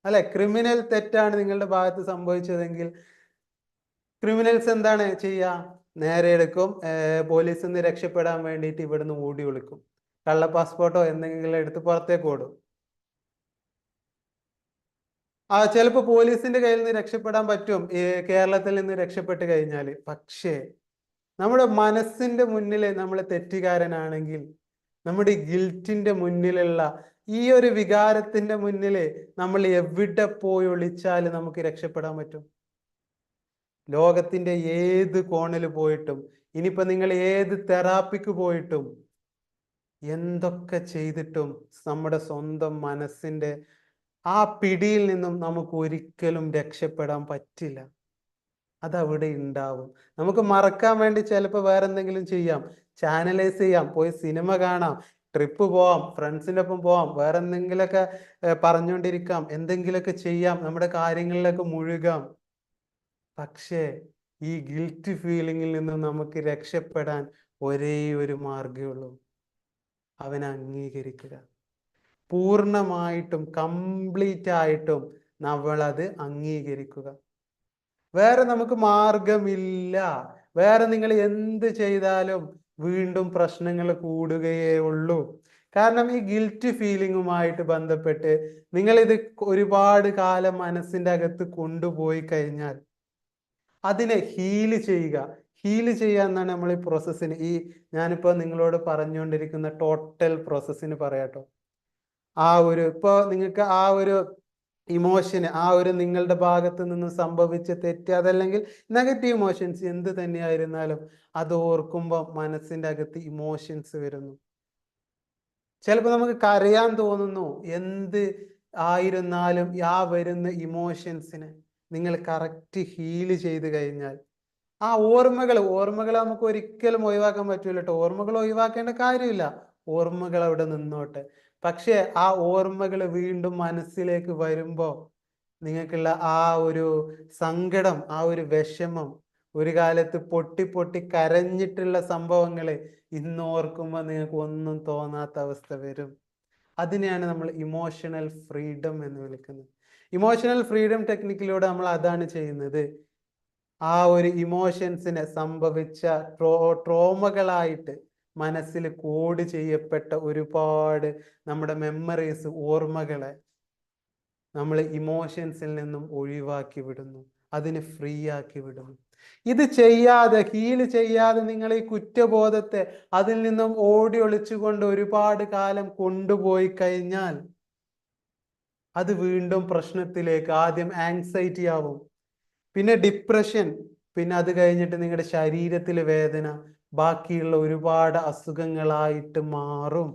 Speaker 1: അല്ലെ? ക്രിമിനൽ തെറ്റാണ് നിങ്ങളുടെ ഭാഗത്ത് സംഭവിച്ചതെങ്കിൽ ക്രിമിനൽസ് എന്താണ് ചെയ്യുക? നേരെ എടുക്കും, പോലീസിൽ നിന്ന് രക്ഷപ്പെടാൻ വേണ്ടിയിട്ട് ഇവിടുന്ന് ഓടി ഒളിക്കും, കള്ള പാസ്പോർട്ടോ എന്തെങ്കിലും എടുത്ത് പുറത്തേക്ക് ഓടും. ചിലപ്പോൾ പോലീസിന്റെ കയ്യിൽ നിന്ന് രക്ഷപ്പെടാൻ പറ്റും കേരളത്തിൽ നിന്ന് രക്ഷപ്പെട്ട് കഴിഞ്ഞാൽ. പക്ഷേ നമ്മുടെ മനസ്സിന്റെ മുന്നിൽ നമ്മൾ തെറ്റുകാരനാണെങ്കിൽ, നമ്മുടെ ഗിൽറ്റിന്റെ മുന്നിലുള്ള ഈ ഒരു വികാരത്തിന്റെ മുന്നിൽ നമ്മൾ എവിടെ പോയി ഒളിച്ചാൽ നമുക്ക് രക്ഷപ്പെടാൻ പറ്റും? ലോകത്തിന്റെ ഏത് കോണിൽ പോയിട്ടും, ഇനിയിപ്പോ നിങ്ങൾ ഏത് തെറാപ്പിക്ക് പോയിട്ടും, എന്തൊക്കെ ചെയ്തിട്ടും നമ്മുടെ സ്വന്തം മനസ്സിന്റെ ആ പിടിയിൽ നിന്നും നമുക്ക് ഒരിക്കലും രക്ഷപ്പെടാൻ പറ്റില്ല. അതവിടെ ഉണ്ടാവും. നമുക്ക് മറക്കാൻ വേണ്ടി ചിലപ്പോൾ വേറെ എന്തെങ്കിലും ചെയ്യാം, ചാനലൈസ് ചെയ്യാം, പോയി സിനിമ കാണാം, ട്രിപ്പ് പോവാം, ഫ്രണ്ട്സിൻ്റെ ഒപ്പം പോവാം, വേറെ എന്തെങ്കിലുമൊക്കെ പറഞ്ഞുകൊണ്ടിരിക്കാം, എന്തെങ്കിലുമൊക്കെ ചെയ്യാം, നമ്മുടെ കാര്യങ്ങളിലൊക്കെ മുഴുകാം. പക്ഷേ ഈ ഗിൽറ്റ് ഫീലിംഗിൽ നിന്നും നമുക്ക് രക്ഷപ്പെടാൻ ഒരേ ഒരു മാർഗ്ഗമേ ഉള്ളൂ, അവനെ അംഗീകരിക്കുക. പൂർണ്ണമായിട്ടും കംപ്ലീറ്റ് ആയിട്ടും നമ്മളത് അംഗീകരിക്കുക. വേറെ നമുക്ക് മാർഗമില്ല. വേറെ നിങ്ങൾ എന്ത് ചെയ്താലും വീണ്ടും പ്രശ്നങ്ങൾ കൂടുകയേ ഉള്ളൂ. കാരണം ഈ ഗിൽറ്റ് ഫീലിംഗുമായിട്ട് ബന്ധപ്പെട്ട് നിങ്ങളിത് ഒരുപാട് കാലം മനസ്സിൻ്റെ അകത്ത് കൊണ്ടുപോയി കഴിഞ്ഞാൽ അതിനെ ഹീല് ചെയ്യുക. ഹീല് ചെയ്യുക എന്നാണ് നമ്മൾ ഈ പ്രോസസ്സിന്, ഞാനിപ്പോൾ നിങ്ങളോട് പറഞ്ഞുകൊണ്ടിരിക്കുന്ന ടോട്ടൽ പ്രോസസ്സിന് പറയാട്ടോ. ഇപ്പോൾ നിങ്ങൾക്ക് ആ ഒരു ഇമോഷന്, നിങ്ങളുടെ ഭാഗത്ത് നിന്ന് സംഭവിച്ച തെറ്റ്, അതല്ലെങ്കിൽ നെഗറ്റീവ് ഇമോഷൻസ് എന്ത് തന്നെയായിരുന്നാലും അത് ഓർക്കുമ്പോൾ മനസ്സിൻ്റെ അകത്ത് ഇമോഷൻസ് വരുന്നു. ചിലപ്പോൾ നമുക്ക് കരയാൻ തോന്നുന്നു. എന്ത് ആയിരുന്നാലും വരുന്ന ഇമോഷൻസിനെ നിങ്ങൾ കറക്റ്റ് ഹീല് ചെയ്ത് കഴിഞ്ഞാൽ ഓർമ്മകൾ നമുക്ക് ഒരിക്കലും ഒഴിവാക്കാൻ പറ്റൂല കേട്ടോ. ഓർമ്മകൾ ഒഴിവാക്കേണ്ട കാര്യമില്ല, ഓർമ്മകൾ അവിടെ നിന്നോട്ടെ. പക്ഷെ ഓർമ്മകൾ വീണ്ടും മനസ്സിലേക്ക് വരുമ്പോൾ നിങ്ങൾക്കുള്ള ഒരു സങ്കടം, ഒരു വിഷമം, ഒരു കാലത്ത് പൊട്ടി പൊട്ടി കരഞ്ഞിട്ടുള്ള സംഭവങ്ങൾ ഇന്ന് ഓർക്കുമ്പോൾ നിങ്ങൾക്ക് ഒന്നും തോന്നാത്ത അവസ്ഥ വരും. അതിനെയാണ് നമ്മൾ ഇമോഷണൽ ഫ്രീഡം എന്ന് വിളിക്കുന്നത്. ഇമോഷണൽ ഫ്രീഡം ടെക്നിക്കിലൂടെ നമ്മൾ അതാണ് ചെയ്യുന്നത്. ഒരു ഇമോഷൻസിനെ സംഭവിച്ച ട്രോമകളായിട്ട് മനസ്സിൽ കോഡ് ചെയ്യപ്പെട്ട ഒരുപാട് നമ്മുടെ മെമ്മറീസ്, ഓർമ്മകളെ നമ്മൾ ഇമോഷൻസിൽ നിന്നും ഒഴിവാക്കി വിടുന്നു, അതിനെ ഫ്രീ ആക്കി വിടുന്നു. ഇത് ചെയ്യാതെ, ഹീൽ ചെയ്യാതെ നിങ്ങൾ ഈ കുറ്റബോധത്തെ അതിൽ നിന്നും ഓടി ഒളിച്ചുകൊണ്ട് ഒരുപാട് കാലം കൊണ്ടുപോയി കഴിഞ്ഞാൽ അത് വീണ്ടും പ്രശ്നത്തിലേക്ക്, ആദ്യം ആങ്സൈറ്റി ആവും, പിന്നെ ഡിപ്രഷൻ, പിന്നെ അത് കഴിഞ്ഞിട്ട് നിങ്ങളുടെ ശരീരത്തിലെ വേദന, ബാക്കിയുള്ള ഒരുപാട് അസുഖങ്ങളായിട്ട് മാറും.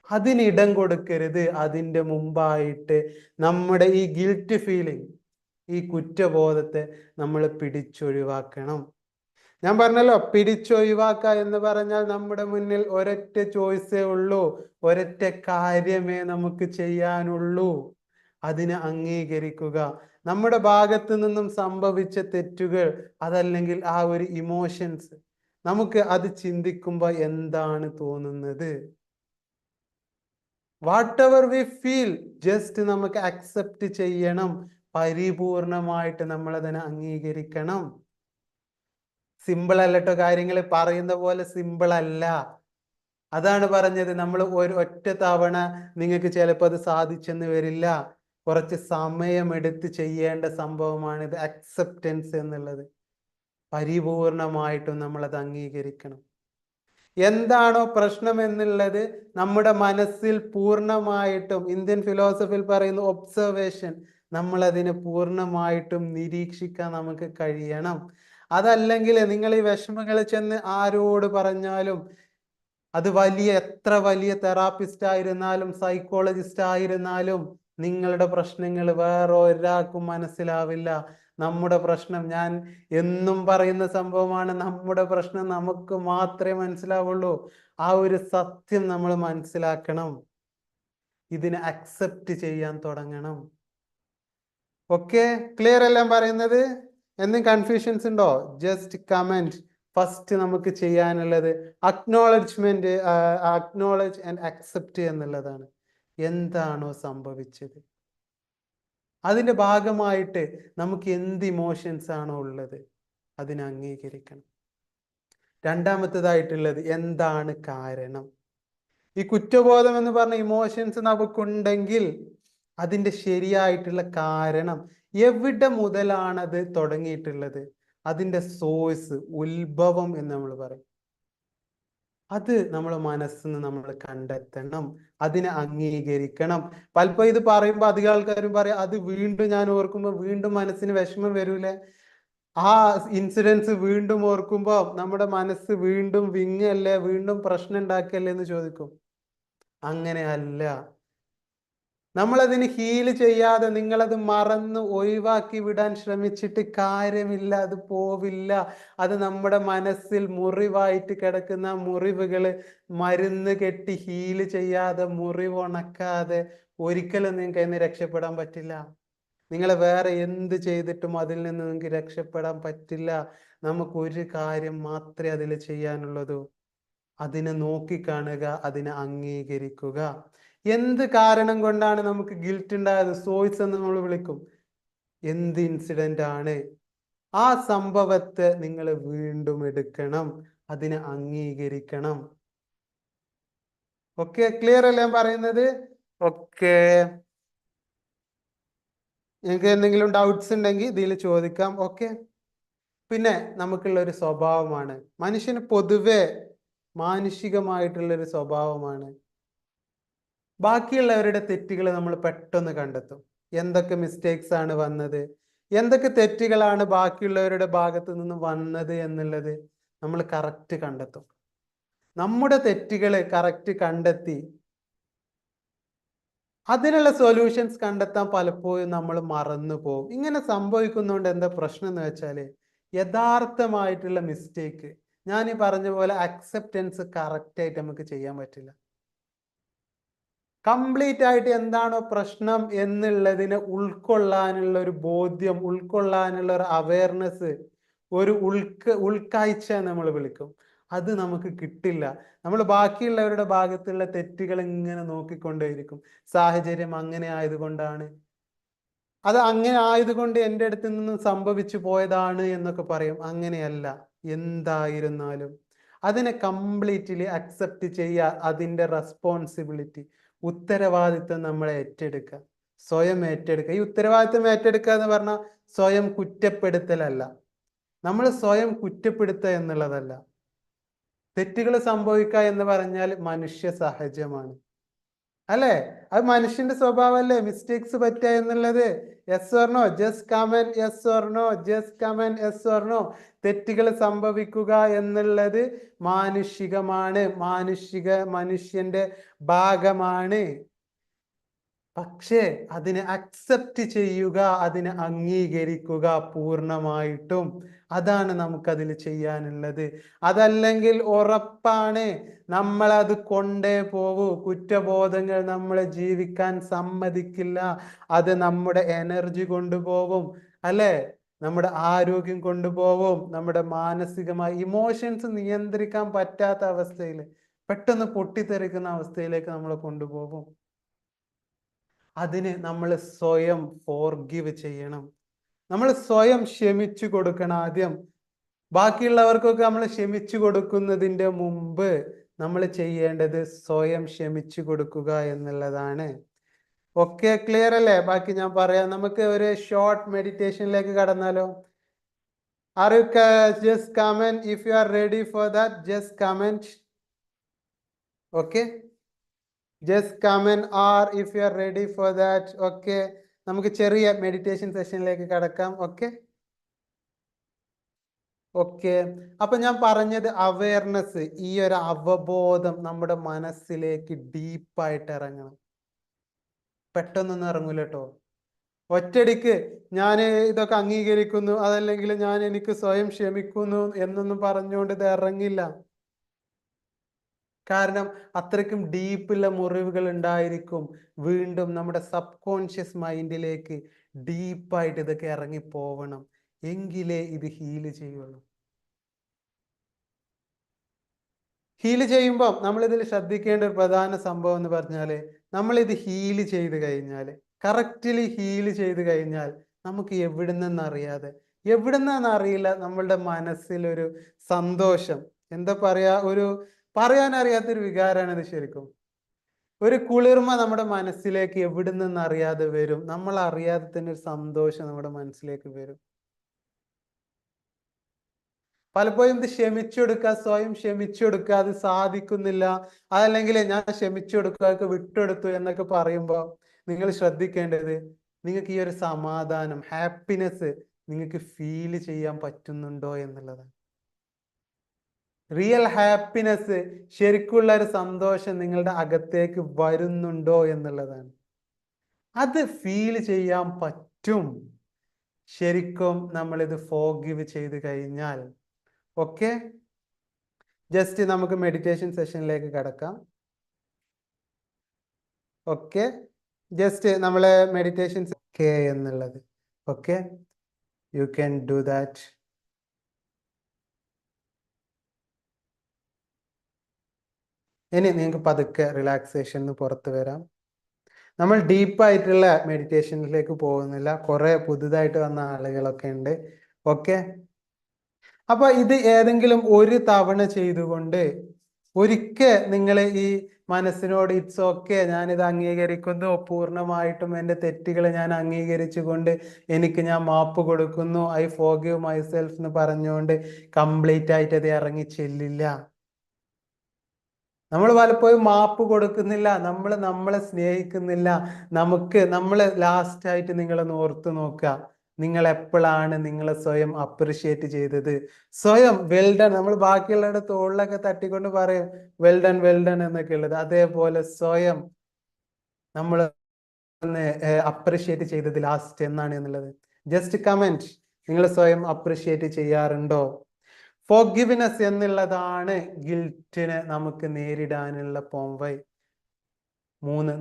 Speaker 1: അതിനിടം കൊടുക്കരുത്. അതിൻ്റെ മുമ്പായിട്ട് നമ്മുടെ ഈ ഗിൽറ്റ് ഫീലിംഗ്, ഈ കുറ്റബോധത്തെ നമ്മൾ പിടിച്ചൊഴിവാക്കണം. ഞാൻ പറഞ്ഞല്ലോ, പിടിച്ചൊഴിവാക്കുക എന്ന് പറഞ്ഞാൽ നമ്മുടെ മുന്നിൽ ഒരൊറ്റ ചോയ്സേ ഉള്ളൂ, ഒരൊറ്റ കാര്യമേ നമുക്ക് ചെയ്യാനുള്ളൂ. അതിനെ അംഗീകരിക്കുക. നമ്മുടെ ഭാഗത്ത് നിന്നും സംഭവിച്ച തെറ്റുകൾ, അതല്ലെങ്കിൽ ഒരു ഇമോഷൻസ്, നമുക്ക് അത് ചിന്തിക്കുമ്പോൾ എന്താണ് തോന്നുന്നത്? What ever we feel, just നമുക്ക് അക്സെപ്റ്റ് ചെയ്യണം. പരിപൂർണമായിട്ട് നമ്മൾ അതിനെ അംഗീകരിക്കണം. സിമ്പിൾ അല്ലട്ടോ, കാര്യങ്ങൾ പറയുന്ന പോലെ സിമ്പിൾ അല്ല. അതാണ് പറഞ്ഞത്, നമ്മൾ ഒറ്റ തവണ നിങ്ങൾക്ക് ചിലപ്പോൾ അത് സാധിച്ചെന്ന് വരില്ല. കുറച്ച് സമയമെടുത്ത് ചെയ്യേണ്ട സംഭവമാണ് ഇത് അക്സെപ്റ്റൻസ് എന്നുള്ളത്. പരിപൂർണമായിട്ടും നമ്മളത് അംഗീകരിക്കണം. എന്താണോ പ്രശ്നം എന്നുള്ളത് നമ്മുടെ മനസ്സിൽ പൂർണ്ണമായിട്ടും, ഇന്ത്യൻ ഫിലോസഫിയിൽ പറയുന്ന ഒബ്സർവേഷൻ, നമ്മളതിനെ പൂർണ്ണമായിട്ടും നിരീക്ഷിക്കാൻ നമുക്ക് കഴിയണം. അതല്ലെങ്കിൽ നിങ്ങൾ ഈ വിഷമങ്ങൾ ചെന്ന് ആരോട് പറഞ്ഞാലും, അത് എത്ര വലിയ തെറാപ്പിസ്റ്റ് ആയിരുന്നാലും സൈക്കോളജിസ്റ്റ് ആയിരുന്നാലും നിങ്ങളുടെ പ്രശ്നങ്ങൾ വേറെ ഒരാൾക്കും മനസ്സിലാവില്ല. നമ്മുടെ പ്രശ്നം, ഞാൻ എന്നും പറയുന്ന സംഭവമാണ്, നമ്മുടെ പ്രശ്നം നമുക്ക് മാത്രമേ മനസ്സിലാവുള്ളൂ. ആ ഒരു സത്യം നമ്മൾ മനസ്സിലാക്കണം. ഇതിനെ അക്സെപ്റ്റ് ചെയ്യാൻ തുടങ്ങണം. ഓക്കെ, ക്ലിയർ എല്ലാം പറയുന്നത്? എന്തെങ്കിലും കൺഫ്യൂഷൻസ് ഉണ്ടോ? Just comment. ഫസ്റ്റ് നമുക്ക് ചെയ്യാനുള്ളത് അക്നോളജ്മെന്റ്, അക്നോളജ് ആൻഡ് അക്സെപ്റ്റ് എന്നുള്ളതാണ്. എന്താണോ സംഭവിച്ചത് അതിന്റെ ഭാഗമായിട്ട് നമുക്ക് എന്ത് ഇമോഷൻസ് ആണോ ഉള്ളത് അതിനെ അംഗീകരിക്കണം. രണ്ടാമത്തേതായിട്ടുള്ളത് എന്താണ് കാരണം. ഈ കുറ്റബോധം എന്ന് പറഞ്ഞ ഇമോഷൻസ് നമുക്കുണ്ടെങ്കിൽ അതിന്റെ ശരിയായിട്ടുള്ള കാരണം, എവിടെ മുതലാണത് തുടങ്ങിയിട്ടുള്ളത്, അതിന്റെ സോഴ്സ്, ഉത്ഭവം എന്ന് നമ്മൾ പറയും. അത് നമ്മളെ മനസ്സിന് നമ്മൾ കണ്ടെത്തണം, അതിനെ അംഗീകരിക്കണം. പലപ്പോൾ ഇത് പറയുമ്പോൾ അധികം ആൾക്കാരും പറയും, അത് വീണ്ടും ഞാൻ ഓർക്കുമ്പോൾ വീണ്ടും മനസ്സിന് വിഷമം വരൂലേ, ആ ഇൻസിഡൻസ് വീണ്ടും ഓർക്കുമ്പോൾ നമ്മുടെ മനസ്സ് വീണ്ടും വിങ്ങല്ലേ, വീണ്ടും പ്രശ്നം ഉണ്ടാക്കല്ലേ എന്ന് ചോദിക്കും. അങ്ങനെയല്ല. നമ്മളതിന് ഹീൽ ചെയ്യാതെ നിങ്ങളത് മറന്ന് ഒഴിവാക്കി വിടാൻ ശ്രമിച്ചിട്ട് കാര്യമില്ല, അത് പോവില്ല. അത് നമ്മുടെ മനസ്സിൽ മുറിവായിട്ട് കിടക്കുന്ന മുറിവുകൾ മരുന്ന് കെട്ടി ഹീൽ ചെയ്യാതെ, മുറിവ് ഉണക്കാതെ ഒരിക്കലും നിങ്ങൾക്ക് അതിന് രക്ഷപ്പെടാൻ പറ്റില്ല. നിങ്ങൾ വേറെ എന്ത് ചെയ്തിട്ടും അതിൽ നിന്ന് നിങ്ങൾക്ക് രക്ഷപ്പെടാൻ പറ്റില്ല. നമുക്ക് ഒരു കാര്യം മാത്രമേ അതിൽ ചെയ്യാനുള്ളൂ, അതിനെ നോക്കിക്കാണുക, അതിനെ അംഗീകരിക്കുക. എന്ത് കാരണം കൊണ്ടാണ് നമുക്ക് ഗിൽറ്റ് ഉണ്ടായത്, സോഴ്സ് എന്ന് നമ്മൾ വിളിക്കും. എന്ത് ഇൻസിഡന്റ് ആണ്, ആ സംഭവത്തെ നിങ്ങൾ വീണ്ടും എടുക്കണം, അതിനെ അംഗീകരിക്കണം. ഓക്കെ, ക്ലിയർ അല്ലേ ഞാൻ പറയുന്നത്? ഓക്കെ, നിങ്ങൾക്ക് എന്തെങ്കിലും ഡൗട്ട്സ് ഉണ്ടെങ്കിൽ ഇതിൽ ചോദിക്കാം. ഓക്കെ, പിന്നെ നമുക്കുള്ള ഒരു സ്വഭാവമാണ്, മനുഷ്യന് പൊതുവെ മാനുഷികമായിട്ടുള്ളൊരു സ്വഭാവമാണ്, ബാക്കിയുള്ളവരുടെ തെറ്റുകൾ നമ്മൾ പെട്ടെന്ന് കണ്ടെത്തും. എന്തൊക്കെ മിസ്റ്റേക്സ് ആണ് വന്നത്, എന്തൊക്കെ തെറ്റുകളാണ് ബാക്കിയുള്ളവരുടെ ഭാഗത്ത് നിന്ന് വന്നത് എന്നുള്ളത് നമ്മൾ കറക്റ്റ് കണ്ടെത്തും. നമ്മുടെ തെറ്റുകൾ കറക്റ്റ് കണ്ടെത്തി അതിനുള്ള സൊല്യൂഷൻസ് കണ്ടെത്താൻ പലപ്പോഴും നമ്മൾ മറന്നു പോകും. ഇങ്ങനെ സംഭവിക്കുന്നതുകൊണ്ട് എന്താ പ്രശ്നം എന്ന് വെച്ചാല്, യഥാർത്ഥമായിട്ടുള്ള മിസ്റ്റേക്ക്, ഞാൻ ഈ പറഞ്ഞ പോലെ അക്സെപ്റ്റൻസ് കറക്റ്റ് ആയിട്ട് നമുക്ക് ചെയ്യാൻ പറ്റില്ല. കംപ്ലീറ്റ് ആയിട്ട് എന്താണോ പ്രശ്നം എന്നുള്ളതിനെ ഉൾക്കൊള്ളാനുള്ള ഒരു ബോധ്യം, ഉൾക്കൊള്ളാനുള്ള ഒരു അവയർനെസ്, ഒരു ഉൾക്കാഴ്ച നമ്മൾ വിളിക്കും, അത് നമുക്ക് കിട്ടില്ല. നമ്മൾ ബാക്കിയുള്ളവരുടെ ഭാഗത്തുള്ള തെറ്റുകൾ ഇങ്ങനെ നോക്കിക്കൊണ്ടേയിരിക്കും. സാഹചര്യം അങ്ങനെ ആയതുകൊണ്ടാണ്, അത് അങ്ങനെ ആയതുകൊണ്ട് എൻ്റെ അടുത്ത് നിന്നും സംഭവിച്ചു പോയതാണ് എന്നൊക്കെ പറയും. അങ്ങനെയല്ല. എന്തായിരുന്നാലും അതിനെ കംപ്ലീറ്റ്ലി അക്സെപ്റ്റ് ചെയ്യുക, അതിൻ്റെ റെസ്പോൺസിബിലിറ്റി, ഉത്തരവാദിത്വം നമ്മളെ ഏറ്റെടുക്കുക, സ്വയം ഏറ്റെടുക്കുക. ഈ ഉത്തരവാദിത്വം ഏറ്റെടുക്കുക എന്ന് പറഞ്ഞാൽ സ്വയം കുറ്റപ്പെടുത്തലല്ല, നമ്മൾ സ്വയം കുറ്റപ്പെടുത്തുക എന്നുള്ളതല്ല. തെറ്റുകൾ സംഭവിക്കുക എന്ന് പറഞ്ഞാൽ മനുഷ്യ സഹജമാണ്, അല്ലേ? അത് മനുഷ്യന്റെ സ്വഭാവമല്ലേ മിസ്റ്റേക്സ് പറ്റുക എന്നുള്ളത്. Yes or no? Just comment yes or no, just comment yes or no. തെറ്റുകൾ സംഭവിക്കുക എന്നുള്ളത് മാനുഷികമാണ്, മനുഷ്യന്റെ ഭാഗമാണ്. പക്ഷേ അതിനെ അക്സെപ്റ്റ് ചെയ്യുക, അതിനെ അംഗീകരിക്കുക പൂർണ്ണമായിട്ടും, അതാണ് നമുക്കതിൽ ചെയ്യാനുള്ളത്. അതല്ലെങ്കിൽ ഉറപ്പാണ് നമ്മളത് കൊണ്ടേ പോകൂ. കുറ്റബോധങ്ങൾ നമ്മളെ ജീവിക്കാൻ സമ്മതിക്കില്ല. അത് നമ്മുടെ എനർജി കൊണ്ടുപോകും, അല്ലേ? നമ്മുടെ ആരോഗ്യം കൊണ്ടുപോകും, നമ്മുടെ മാനസികമായ ഇമോഷൻസ് നിയന്ത്രിക്കാൻ പറ്റാത്ത അവസ്ഥയിൽ, പെട്ടെന്ന് പൊട്ടിത്തെറിക്കുന്ന അവസ്ഥയിലേക്ക് നമ്മളെ കൊണ്ടുപോകും. അതിന് നമ്മൾ സ്വയം ഫോർഗിവ് ചെയ്യണം, നമ്മൾ സ്വയം ക്ഷമിച്ചു കൊടുക്കണം. ആദ്യം ബാക്കിയുള്ളവർക്കൊക്കെ നമ്മൾ ക്ഷമിച്ചു കൊടുക്കുന്നതിൻ്റെ മുമ്പ് നമ്മൾ ചെയ്യേണ്ടത് സ്വയം ക്ഷമിച്ചു കൊടുക്കുക എന്നുള്ളതാണ്. ഓക്കെ, ക്ലിയർ അല്ലേ? ബാക്കി ഞാൻ പറയാം. നമുക്ക് ഒരു ഷോർട്ട് മെഡിറ്റേഷനിലേക്ക് കടന്നാലോ? Are you just comment if you are ready for that. Just comment. Okay, just comment are if you are ready for that. Okay, നമുക്ക് ചെറിയ മെഡിറ്റേഷൻ സെഷനിലേക്ക് കടക്കാം. ഓക്കെ ഓക്കെ അപ്പൊ ഞാൻ പറഞ്ഞത് അവയർനെസ്, ഈ ഒരു അവബോധം നമ്മുടെ മനസ്സിലേക്ക് ഡീപ്പായിട്ട് ഇറങ്ങണം. പെട്ടെന്നൊന്നും ഇറങ്ങൂല കേട്ടോ. ഒറ്റടിക്ക് ഞാൻ ഇതൊക്കെ അംഗീകരിക്കുന്നു, അതല്ലെങ്കിൽ ഞാൻ എനിക്ക് സ്വയം ക്ഷമിക്കുന്നു എന്നൊന്നും പറഞ്ഞുകൊണ്ട് ഇത് ഇറങ്ങില്ല. കാരണം അത്രയ്ക്കും ഡീപ്പുള്ള മുറിവുകൾ ഉണ്ടായിരിക്കും. വീണ്ടും നമ്മുടെ സബ് കോൺഷ്യസ് മൈൻഡിലേക്ക് ഡീപ്പായിട്ട് ഇതൊക്കെ ഇറങ്ങി പോവണം, എങ്കിലേ ഇത് ഹീല് ചെയ്യുള്ളൂ. ഹീല് ചെയ്യുമ്പോൾ നമ്മൾ ഇതിൽ ശ്രദ്ധിക്കേണ്ട ഒരു പ്രധാന സംഭവം എന്ന് പറഞ്ഞാല്, നമ്മൾ ഇത് ഹീല് ചെയ്ത് കഴിഞ്ഞാൽ, കറക്റ്റ്ലി ഹീല് ചെയ്ത് കഴിഞ്ഞാൽ, നമുക്ക് എവിടുന്നെന്നറിയാതെ, എവിടുന്നെന്നറിയില്ല, നമ്മളുടെ മനസ്സിലൊരു സന്തോഷം, എന്താ പറയാ, ഒരു പറയാനറിയാത്തൊരു വികാരമാണ് ഇത് ശരിക്കും. ഒരു കുളിർമ നമ്മുടെ മനസ്സിലേക്ക് എവിടുന്നെന്നറിയാതെ വരും. നമ്മൾ അറിയാതെ തന്നെ ഒരു സന്തോഷം നമ്മുടെ മനസ്സിലേക്ക് വരും. പലപ്പോഴും ഇത് ക്ഷമിച്ചു കൊടുക്കുക, സ്വയം ക്ഷമിച്ചു കൊടുക്കുക, അത് സാധിക്കുന്നില്ല, അതല്ലെങ്കിൽ ഞാൻ ക്ഷമിച്ചു കൊടുക്കുക, വിട്ടെടുത്തു എന്നൊക്കെ പറയുമ്പോൾ നിങ്ങൾ ശ്രദ്ധിക്കേണ്ടത്, നിങ്ങൾക്ക് ഈ ഒരു സമാധാനം, ഹാപ്പിനെസ് നിങ്ങൾക്ക് ഫീൽ ചെയ്യാൻ പറ്റുന്നുണ്ടോ എന്നുള്ളതാണ്. റിയൽ ഹാപ്പിനെസ്, ശരിക്കുള്ള ഒരു സന്തോഷം നിങ്ങളുടെ അകത്തേക്ക് വരുന്നുണ്ടോ എന്നുള്ളതാണ്. അത് ഫീൽ ചെയ്യാൻ പറ്റും ശരിക്കും നമ്മളിത് ഫോർഗിവ് ചെയ്ത് കഴിഞ്ഞാൽ. ഓക്കെ, ജസ്റ്റ് നമുക്ക് മെഡിറ്റേഷൻ സെഷനിലേക്ക് കടക്കാം. ഓക്കെ, ജസ്റ്റ് നമ്മളെ മെഡിറ്റേഷൻ ഓക്കെ എന്നുള്ളത്. Okay, you can do that. ഇനി നിങ്ങൾക്ക് പതുക്കെ റിലാക്സേഷന് പുറത്ത് വരാം. നമ്മൾ ഡീപ്പായിട്ടുള്ള മെഡിറ്റേഷനിലേക്ക് പോകുന്നില്ല, കുറെ പുതുതായിട്ട് വന്ന ആളുകളൊക്കെ ഉണ്ട്. ഓക്കെ, അപ്പൊ ഇത് ഏതെങ്കിലും ഒരു തവണ ചെയ്തുകൊണ്ട് ഒരിക്കൽ നിങ്ങൾ ഈ മനസ്സിനോട് ഇറ്റ്സ് ഓക്കെ, ഞാനിത് അംഗീകരിക്കുന്നു, പൂർണ്ണമായിട്ടും എൻ്റെ തെറ്റുകൾ ഞാൻ അംഗീകരിച്ചുകൊണ്ട് ഞാൻ മാപ്പ് കൊടുക്കുന്നു, ഐ ഫോർഗിവ് മൈസെൽഫ് എന്ന് പറഞ്ഞുകൊണ്ട് കംപ്ലീറ്റ് ആയിട്ട് അത് ഇറങ്ങി ചെല്ലില്ല. നമ്മൾ പലപ്പോഴും മാപ്പ് കൊടുക്കുന്നില്ല, നമ്മൾ നമ്മളെ സ്നേഹിക്കുന്നില്ല. നമ്മൾ ലാസ്റ്റ് ആയിട്ട് നിങ്ങളൊന്ന് ഓർത്തു നോക്കുക, നിങ്ങൾ എപ്പോഴാണ് നിങ്ങളെ സ്വയം അപ്രിഷിയേറ്റ് ചെയ്തത്? സ്വയം വെൽഡൺ, നമ്മൾ ബാക്കിയുള്ളവരുടെ തോളിലൊക്കെ തട്ടിക്കൊണ്ട് പറയും വെൽഡൺ വെൽഡൺ എന്നൊക്കെ ഉള്ളത്, അതേപോലെ സ്വയം നമ്മൾ അപ്രിഷിയേറ്റ് ചെയ്തത് ലാസ്റ്റ് എന്നാണ് എന്നുള്ളത്. ജസ്റ്റ് കമന്റ്, നിങ്ങൾ സ്വയം അപ്രിഷിയേറ്റ് ചെയ്യാറുണ്ടോ? ഫോർഗിവ്നെസ് എന്നുള്ളതാണ് ഗിൽറ്റിനെ നമുക്ക് നേരിടാനുള്ള പോംവഴി.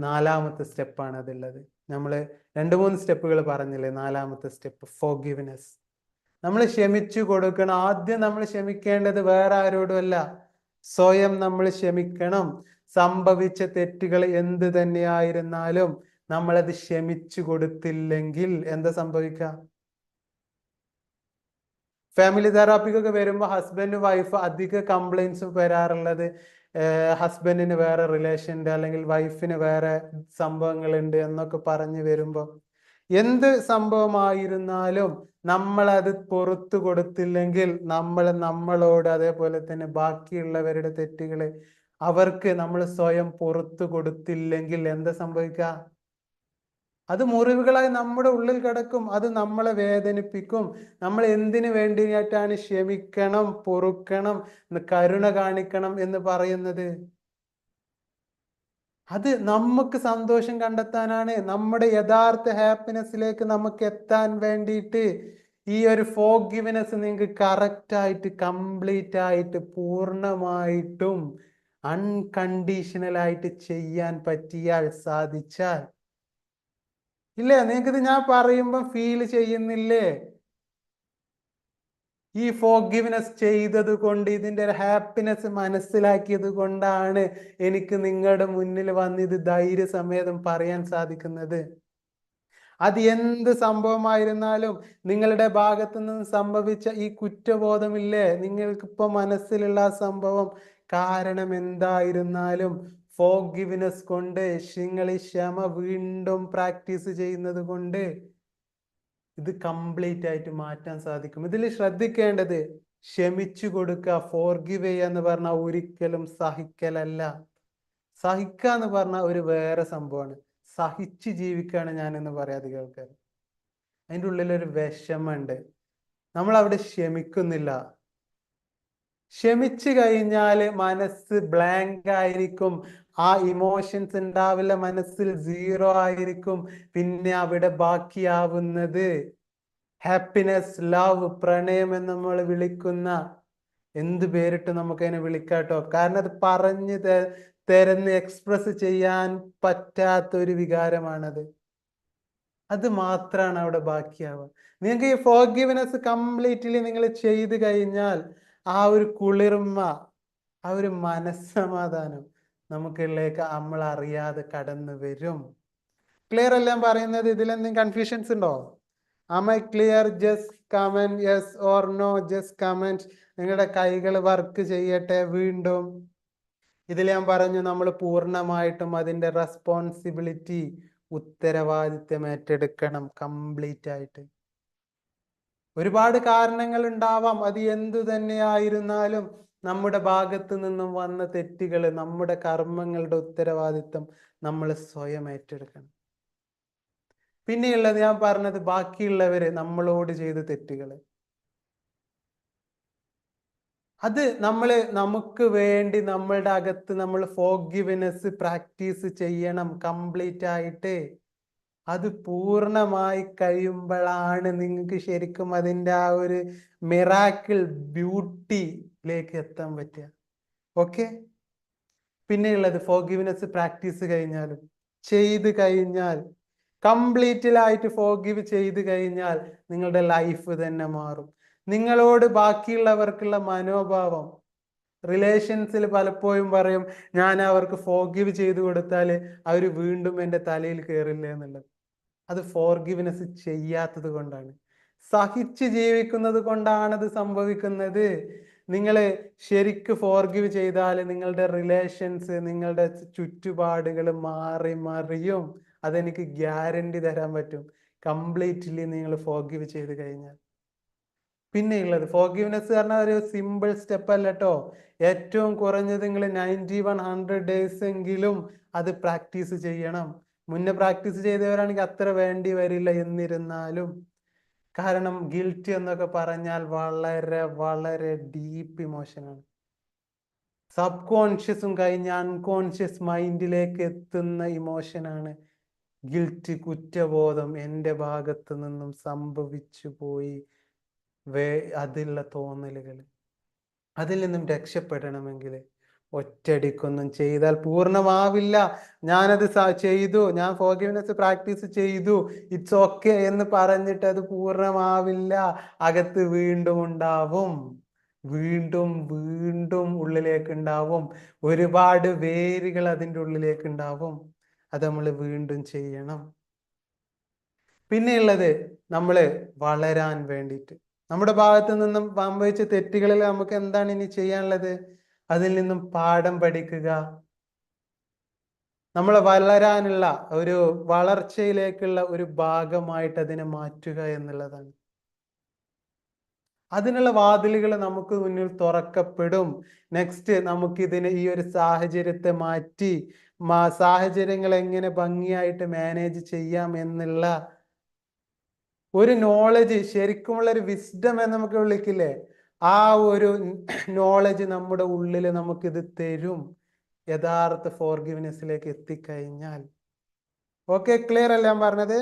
Speaker 1: നാലാമത്തെ സ്റ്റെപ്പാണ് അതുള്ളത്. നമ്മൾ 2-3 സ്റ്റെപ്പുകൾ പറഞ്ഞില്ലേ, നാലാമത്തെ സ്റ്റെപ്പ് ഫോർഗിവ്നെസ്. നമ്മൾ ക്ഷമിച്ചു കൊടുക്കണം. ആദ്യം നമ്മൾ ക്ഷമിക്കേണ്ടത് വേറെ ആരോടുമല്ല, സ്വയം നമ്മൾ ക്ഷമിക്കണം. സംഭവിച്ച തെറ്റുകൾ എന്ത് തന്നെയായിരുന്നാലും നമ്മളത് ക്ഷമിച്ചു കൊടുത്തില്ലെങ്കിൽ എന്താ സംഭവിക്കുക? ഫാമിലി തെറാപ്പിക്കൊക്കെ വരുമ്പോൾ ഹസ്ബൻഡ് വൈഫ് അധിക കംപ്ലൈൻസ് വരാറുള്ളത്, ഹസ്ബൻഡിന് വേറെ റിലേഷൻ ഉണ്ട്, അല്ലെങ്കിൽ വൈഫിന് വേറെ സംഭവങ്ങളുണ്ട് എന്നൊക്കെ പറഞ്ഞു വരുമ്പോൾ, എന്ത് സംഭവമായിരുന്നാലും നമ്മളത് പുറത്തു കൊടുത്തില്ലെങ്കിൽ, നമ്മളോട്, അതേപോലെ തന്നെ ബാക്കിയുള്ളവരുടെ തെറ്റുകള് അവർക്ക് നമ്മൾ സ്വയം പുറത്തു കൊടുത്തില്ലെങ്കിൽ എന്താ സംഭവിക്കുക? അത് മുറിവുകളായി നമ്മുടെ ഉള്ളിൽ കിടക്കും, അത് നമ്മളെ വേദനിപ്പിക്കും. നമ്മൾ എന്തിനു വേണ്ടിയിട്ടാണ് ക്ഷമിക്കണം, പൊറുക്കണം, കരുണ കാണിക്കണം എന്ന് പറയുന്നത്? അത് നമുക്ക് സന്തോഷം കണ്ടെത്താനാണ്, നമ്മുടെ യഥാർത്ഥ ഹാപ്പിനെസ്സിലേക്ക് നമുക്ക് എത്താൻ വേണ്ടിയിട്ട്. ഈ ഒരു ഫോർഗിവ്നെസ് നിങ്ങൾക്ക് കറക്റ്റ് ആയിട്ട്, കംപ്ലീറ്റ് ആയിട്ട്, പൂർണ്ണമായിട്ടും അൺകണ്ടീഷണൽ ആയിട്ട് ചെയ്യാൻ പറ്റിയാൽ, സാധിച്ചാൽ, ഇല്ലേ, നിങ്ങൾക്കിത് ഞാൻ പറയുമ്പോൾ ഫീൽ ചെയ്യുന്നില്ലേ? ഈ ഫോർഗിവ്നെസ് ചെയ്തത് കൊണ്ട്, ഇതിന്റെ ഒരു ഹാപ്പിനെസ് മനസ്സിലാക്കിയത് കൊണ്ടാണ് എനിക്ക് നിങ്ങളുടെ മുന്നിൽ വന്ന് ഇത് ധൈര്യസമേതം പറയാൻ സാധിക്കുന്നത്. അത് എന്ത് സംഭവമായിരുന്നാലും, നിങ്ങളുടെ ഭാഗത്തു നിന്ന് സംഭവിച്ച ഈ കുറ്റബോധമില്ലേ, നിങ്ങൾക്കിപ്പോ മനസ്സിലുള്ള സംഭവം കാരണം എന്തായിരുന്നാലും ഫോർഗിവ്നെസ് കൊണ്ട്, നിങ്ങൾ ഈ ക്ഷമ വീണ്ടും പ്രാക്ടീസ് ചെയ്യുന്നത് കൊണ്ട് ഇത് കംപ്ലീറ്റ് ആയിട്ട് മാറ്റാൻ സാധിക്കും. ഇതിൽ ശ്രദ്ധിക്കേണ്ടത് ക്ഷമിച്ചു കൊടുക്കുക, ഫോർഗിവ് ചെയ്യുക എന്ന് പറഞ്ഞാൽ ഒരിക്കലും സഹിക്കലല്ല. സഹിക്കുക എന്ന് പറഞ്ഞാൽ ഒരു വേറെ സംഭവമാണ്. സഹിച്ച് ജീവിക്കുകയാണ് ഞാൻ എന്ന് പറയാതെ കേൾക്കാൻ. അതിൻ്റെ ഉള്ളിലൊരു വിഷമുണ്ട്. നമ്മൾ അവിടെ ക്ഷമിക്കുന്നില്ല. ക്ഷമിച്ചു കഴിഞ്ഞാൽ മനസ്സ് ബ്ലാങ്ക് ആയിരിക്കും. ആ ഇമോഷൻസ് ഉണ്ടാവില്ല, മനസ്സിൽ സീറോ ആയിരിക്കും. പിന്നെ അവിടെ ബാക്കിയാവുന്നത് ഹാപ്പിനെസ്, ലവ്, പ്രണയം എന്ന് നമ്മൾ വിളിക്കുന്ന എന്ത് പേരിട്ട് നമുക്കതിനെ വിളിക്കാട്ടോ. കാരണം അത് പറഞ്ഞ് തരുന്ന് എക്സ്പ്രസ് ചെയ്യാൻ പറ്റാത്ത ഒരു വികാരമാണത്. അത് മാത്രമാണ് അവിടെ ബാക്കിയാവുക. നിങ്ങൾക്ക് ഈ ഫോർഗിവ്നെസ് കംപ്ലീറ്റ്ലി നിങ്ങൾ ചെയ്ത് കഴിഞ്ഞാൽ ആ ഒരു കുളിർമ, ആ ഒരു മനസ്സമാധാനം നമുക്കുള്ളിലേക്ക് നമ്മൾ അറിയാതെ കടന്നു വരും. ക്ലിയർ അല്ല ഞാൻ പറയുന്നത്? ഇതിലെന്തെങ്കിലും കൺഫ്യൂഷൻസ് ഉണ്ടോ? Am I clear? Just comment yes or no. Just comment. നിങ്ങളുടെ കൈകൾ വർക്ക് ചെയ്യട്ടെ. വീണ്ടും ഇതിൽ ഞാൻ പറഞ്ഞു, നമ്മൾ പൂർണ്ണമായിട്ടും അതിൻ്റെ റെസ്പോൺസിബിലിറ്റി, ഉത്തരവാദിത്വം ഏറ്റെടുക്കണം കംപ്ലീറ്റ് ആയിട്ട്. ഒരുപാട് കാരണങ്ങൾ ഉണ്ടാവാം. അത് എന്തു തന്നെയായിരുന്നാലും നമ്മുടെ ഭാഗത്ത് നിന്നും വന്ന തെറ്റുകൾ, നമ്മുടെ കർമ്മങ്ങളുടെ ഉത്തരവാദിത്വം നമ്മൾ സ്വയം ഏറ്റെടുക്കണം. പിന്നെയുള്ളത് ഞാൻ പറഞ്ഞത് ബാക്കിയുള്ളവര് നമ്മളോട് ചെയ്ത തെറ്റുകൾ, അത് നമുക്ക് വേണ്ടി നമ്മളുടെ അകത്ത് നമ്മൾ ഫോർഗിവ്നെസ് പ്രാക്ടീസ് ചെയ്യണം കംപ്ലീറ്റ് ആയിട്ട്. അത് പൂർണ്ണമായി കഴിയുമ്പോഴാണ് നിങ്ങൾക്ക് ശരിക്കും അതിൻ്റെ ആ ഒരു മിറാക്കിൾ ബ്യൂട്ടിയിലേക്ക് എത്താൻ പറ്റുക. ഓക്കെ. പിന്നെയുള്ളത് ഫോർഗിവ്നെസ് പ്രാക്ടീസ് ചെയ്ത് കഴിഞ്ഞാൽ കംപ്ലീറ്റിലായിട്ട് ഫോർഗിവ് ചെയ്ത് കഴിഞ്ഞാൽ നിങ്ങളുടെ ലൈഫ് തന്നെ മാറും. നിങ്ങളോട് ബാക്കിയുള്ളവർക്കുള്ള മനോഭാവം, റിലേഷൻസിൽ പലപ്പോഴും പറയും ഞാൻ അവർക്ക് ഫോർഗിവ് ചെയ്ത് കൊടുത്താൽ അവർ വീണ്ടും എൻ്റെ തലയിൽ കയറില്ല എന്നുള്ളത്. അത് ഫോർഗിവ്നെസ് ചെയ്യാത്തത് കൊണ്ടാണ്, സഹിച്ച് ജീവിക്കുന്നത് കൊണ്ടാണ് അത് സംഭവിക്കുന്നത്. നിങ്ങൾ ശരിക്ക് ഫോർഗിവ് ചെയ്താൽ നിങ്ങളുടെ റിലേഷൻസ്, നിങ്ങളുടെ ചുറ്റുപാടുകൾ മാറി മറിയും. അതെനിക്ക് ഗ്യാരണ്ടി തരാൻ പറ്റും, കംപ്ലീറ്റ്ലി നിങ്ങൾ ഫോർഗിവ് ചെയ്ത് കഴിഞ്ഞാൽ. പിന്നെയുള്ളത് ഫോർഗിവ്നെസ് പറഞ്ഞാൽ ഒരു സിമ്പിൾ സ്റ്റെപ്പ് അല്ല കേട്ടോ. ഏറ്റവും കുറഞ്ഞത് നിങ്ങൾ 9100 ഡേയ്സ് എങ്കിലും അത് പ്രാക്ടീസ് ചെയ്യണം. മുന്നേ പ്രാക്ടീസ് ചെയ്തവരാണെങ്കിൽ അത്ര വേണ്ടി വരില്ല എന്നിരുന്നാലും. കാരണം ഗിൽറ്റി എന്നൊക്കെ പറഞ്ഞാൽ വളരെ വളരെ ഡീപ്പ് ഇമോഷനാണ്. സബ് കോൺഷ്യസും കഴിഞ്ഞ് അൺകോൺഷ്യസ് മൈൻഡിലേക്ക് എത്തുന്ന ഇമോഷനാണ് ഗിൽറ്റ്, കുറ്റബോധം. എൻ്റെ ഭാഗത്ത് നിന്നും സംഭവിച്ചു പോയി അതിലുള്ള തോന്നലുകൾ. അതിൽ നിന്നും രക്ഷപ്പെടണമെങ്കിൽ ഒറ്റയടിക്കൊന്നും ചെയ്താൽ പൂർണ്ണമാവില്ല. ഞാനത് ചെയ്തു, ഞാൻ ഫോർഗിവ്നെസ് പ്രാക്ടീസ് ചെയ്തു, ഇറ്റ്സ് ഓക്കെ എന്ന് പറഞ്ഞിട്ട് അത് പൂർണ്ണമാവില്ല. അകത്ത് വീണ്ടും ഉണ്ടാവും, വീണ്ടും വീണ്ടും ഉള്ളിലേക്ക് ഉണ്ടാവും. ഒരുപാട് വേരുകൾ അതിൻ്റെ ഉള്ളിലേക്ക് ഉണ്ടാവും. അത് നമ്മൾ വീണ്ടും ചെയ്യണം. പിന്നെയുള്ളത് നമ്മൾ വളരാൻ വേണ്ടിയിട്ട് നമ്മുടെ ഭാഗത്ത് നിന്നും സംഭവിച്ച തെറ്റുകളിൽ നമുക്ക് എന്താണ് ഇനി ചെയ്യാനുള്ളത്? അതിൽ നിന്നും പാഠം പഠിക്കുക, നമ്മൾ വളരാനുള്ള ഒരു വളർച്ചയിലേക്കുള്ള ഒരു ഭാഗമായിട്ട് അതിനെ മാറ്റുക എന്നുള്ളതാണ്. അതിനുള്ള വാതിലുകൾ നമുക്ക് മുന്നിൽ തുറക്കപ്പെടും. നെക്സ്റ്റ് നമുക്കിതിനെ, ഈ ഒരു സാഹചര്യത്തെ മാറ്റി സാഹചര്യങ്ങൾ എങ്ങനെ ഭംഗിയായിട്ട് മാനേജ് ചെയ്യാം എന്നുള്ള ഒരു നോളജ്, ശരിക്കുമുള്ള ഒരു വിസ്ഡം എന്ന് നമുക്ക് വിളിക്കില്ലേ, ആ ഒരു നോളജ് നമ്മുടെ ഉള്ളിൽ നമുക്കിത് തരും യഥാർത്ഥ ഫോർഗിവ്നെസ്സിലേക്ക് എത്തിക്കഴിഞ്ഞാൽ. ഓക്കെ, ക്ലിയർ അല്ലേ ഞാൻ പറഞ്ഞത്?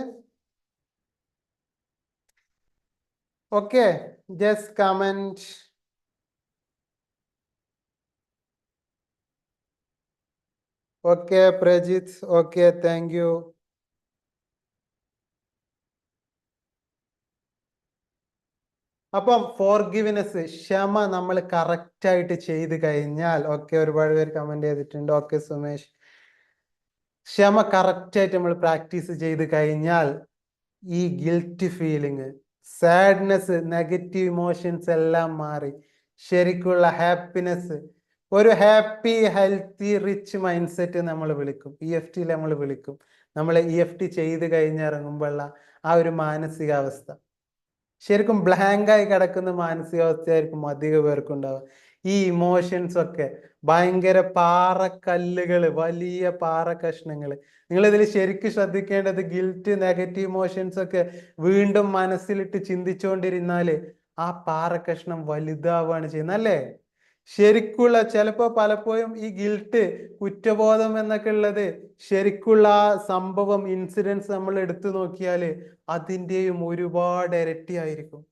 Speaker 1: Okay, just comment. Okay Prajith, okay, thank U. അപ്പം ഫോർഗിവ്നെസ്, ക്ഷമ നമ്മൾ കറക്റ്റായിട്ട് ചെയ്ത് കഴിഞ്ഞാൽ, ഓക്കെ, ഒരുപാട് പേര് കമന്റ് ചെയ്തിട്ടുണ്ട്. ഓക്കെ സുമേഷ്, ക്ഷമ കറക്റ്റായിട്ട് നമ്മൾ പ്രാക്ടീസ് ചെയ്ത് കഴിഞ്ഞാൽ ഈ guilt feeling, sadness, negative emotions എല്ലാം മാറി ശരിക്കുള്ള ഹാപ്പിനെസ്, ഒരു happy healthy rich mindset നമ്മൾ വിളിക്കും. EFT നമ്മൾ വിളിക്കും. നമ്മൾ EFT ചെയ്ത് കഴിഞ്ഞിറങ്ങുമ്പോഴുള്ള ആ ഒരു മാനസികാവസ്ഥ ശരിക്കും ബ്ലാങ്കായി കിടക്കുന്ന മാനസികാവസ്ഥയായിരിക്കും അധിക പേർക്കും ഉണ്ടാവുക. ഈ ഇമോഷൻസ് ഒക്കെ ഭയങ്കര പാറക്കല്ലുകൾ, വലിയ പാറ കഷ്ണങ്ങൾ. നിങ്ങൾ ഇതിൽ ശരിക്കും ശ്രദ്ധിക്കേണ്ടത് ഗിൽറ്റ്, നെഗറ്റീവ് ഇമോഷൻസ് ഒക്കെ വീണ്ടും മനസ്സിലിട്ട് ചിന്തിച്ചുകൊണ്ടിരുന്നാല് ആ പാറ കഷ്ണം വലുതാവുകയാണ് ചെയ്യുന്നത് അല്ലേ? ശരിക്കുള്ള ചിലപ്പോ പലപ്പോഴും ഈ ഗിൽട്ട്, കുറ്റബോധം എന്നൊക്കെ ഉള്ളത് ശരിക്കുള്ള ആ സംഭവം, ഇൻസിഡൻസ് നമ്മൾ എടുത്തു നോക്കിയാല് അതിൻ്റെയും ഒരുപാട് ഇരട്ടിയായിരിക്കും.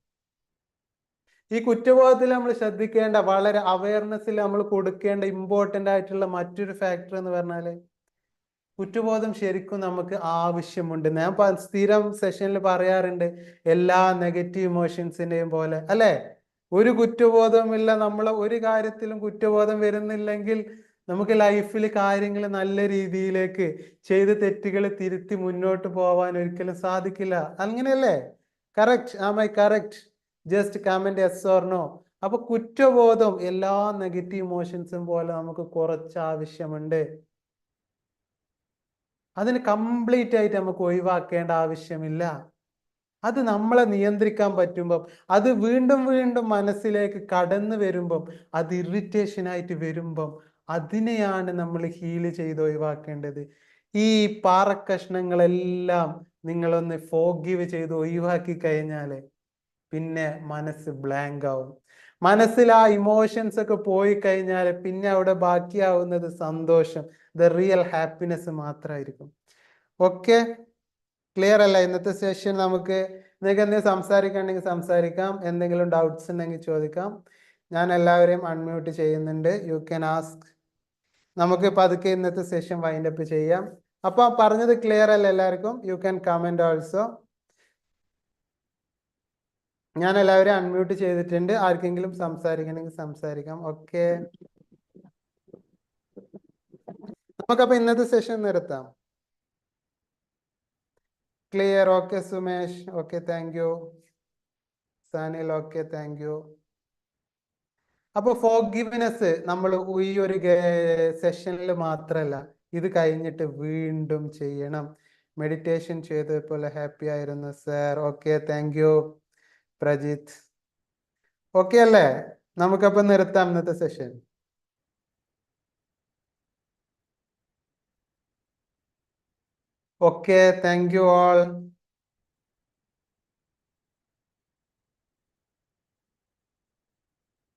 Speaker 1: ഈ കുറ്റബോധത്തിൽ നമ്മൾ ശ്രദ്ധിക്കേണ്ട, വളരെ അവയർനെസ്സിൽ നമ്മൾ കൊടുക്കേണ്ട ഇമ്പോർട്ടൻ്റ് ആയിട്ടുള്ള മറ്റൊരു ഫാക്ടർ എന്ന് പറഞ്ഞാല് കുറ്റബോധം ശരിക്കും നമുക്ക് ആവശ്യമുണ്ട്. ഞാൻ സ്ഥിരം സെഷനിൽ പറയാറുണ്ട്, എല്ലാ നെഗറ്റീവ് ഇമോഷൻസിന്റെയും പോലെ അല്ലെ, ഒരു കുറ്റബോധവുമില്ല, നമ്മൾ ഒരു കാര്യത്തിലും കുറ്റബോധം വരുന്നില്ലെങ്കിൽ നമുക്ക് ലൈഫിൽ കാര്യങ്ങൾ നല്ല രീതിയിലേക്ക് ചെയ്ത് തെറ്റുകൾ തിരുത്തി മുന്നോട്ട് പോവാൻ ഒരിക്കലും സാധിക്കില്ല. അങ്ങനെയല്ലേ? Correct? Am I correct? Just comment yes or no. അപ്പൊ കുറ്റബോധം എല്ലാ നെഗറ്റീവ് ഇമോഷൻസും പോലെ നമുക്ക് കുറച്ച് ആവശ്യമുണ്ട്. അതിന് കംപ്ലീറ്റ് ആയിട്ട് നമുക്ക് ഒഴിവാക്കേണ്ട ആവശ്യമില്ല. അത് നമ്മളെ നിയന്ത്രിക്കാൻ പറ്റുമ്പം, അത് വീണ്ടും വീണ്ടും മനസ്സിലേക്ക് കടന്നു വരുമ്പം, അത് ഇറിറ്റേഷൻ ആയിട്ട് വരുമ്പം അതിനെയാണ് നമ്മൾ ഹീല് ചെയ്ത് ഒഴിവാക്കേണ്ടത്. ഈ പാറക്കഷ്ണങ്ങളെല്ലാം നിങ്ങളൊന്ന് ഫോർഗീവ് ചെയ്ത് ഒഴിവാക്കി കഴിഞ്ഞാല് പിന്നെ മനസ്സ് ബ്ലാങ്ക് ആവും. മനസ്സിൽ ആ ഇമോഷൻസ് ഒക്കെ പോയി കഴിഞ്ഞാൽ പിന്നെ അവിടെ ബാക്കിയാവുന്നത് സന്തോഷം, ദ റിയൽ ഹാപ്പിനെസ് മാത്രമായിരിക്കും. ഓക്കെ, ക്ലിയർ അല്ല? ഇന്നത്തെ സെഷൻ നമുക്ക് നിങ്ങൾക്ക് എന്തെങ്കിലും സംസാരിക്കണമെങ്കിൽ സംസാരിക്കാം, എന്തെങ്കിലും ഡൗട്ട്സ് ഉണ്ടെങ്കിൽ ചോദിക്കാം. ഞാൻ എല്ലാവരെയും അൺമ്യൂട്ട് ചെയ്യുന്നുണ്ട്, യു ക്യാൻ ആസ്ക്. നമുക്ക് പതുക്കെ ഇന്നത്തെ സെഷൻ വൈൻഡ് അപ്പ് ചെയ്യാം. അപ്പൊ പറഞ്ഞത് ക്ലിയർ അല്ല എല്ലാവർക്കും? You can comment also. ഞാൻ എല്ലാവരെയും അൺമ്യൂട്ട് ചെയ്തിട്ടുണ്ട്, ആർക്കെങ്കിലും സംസാരിക്കണമെങ്കിൽ സംസാരിക്കാം. ഓക്കെ, നമുക്കപ്പോ ഇന്നത്തെ സെഷൻ നിർത്താം. Clear? Okay Sumesh, okay, thank you. Sanil, okay, thank you. അപ്പൊ ഫോർഗിവ്നെസ് നമ്മൾ ഈ ഒരു സെഷനിൽ മാത്രമല്ല, ഇത് കഴിഞ്ഞിട്ട് വീണ്ടും ചെയ്യണം. മെഡിറ്റേഷൻ ചെയ്തപോലെ ഹാപ്പി ആയിരുന്നു sir. Okay, thank you Prajith. Okay അല്ലേ? നമുക്കപ്പോ നിർത്താം ഇന്നത്തെ session. Okay, thank you all.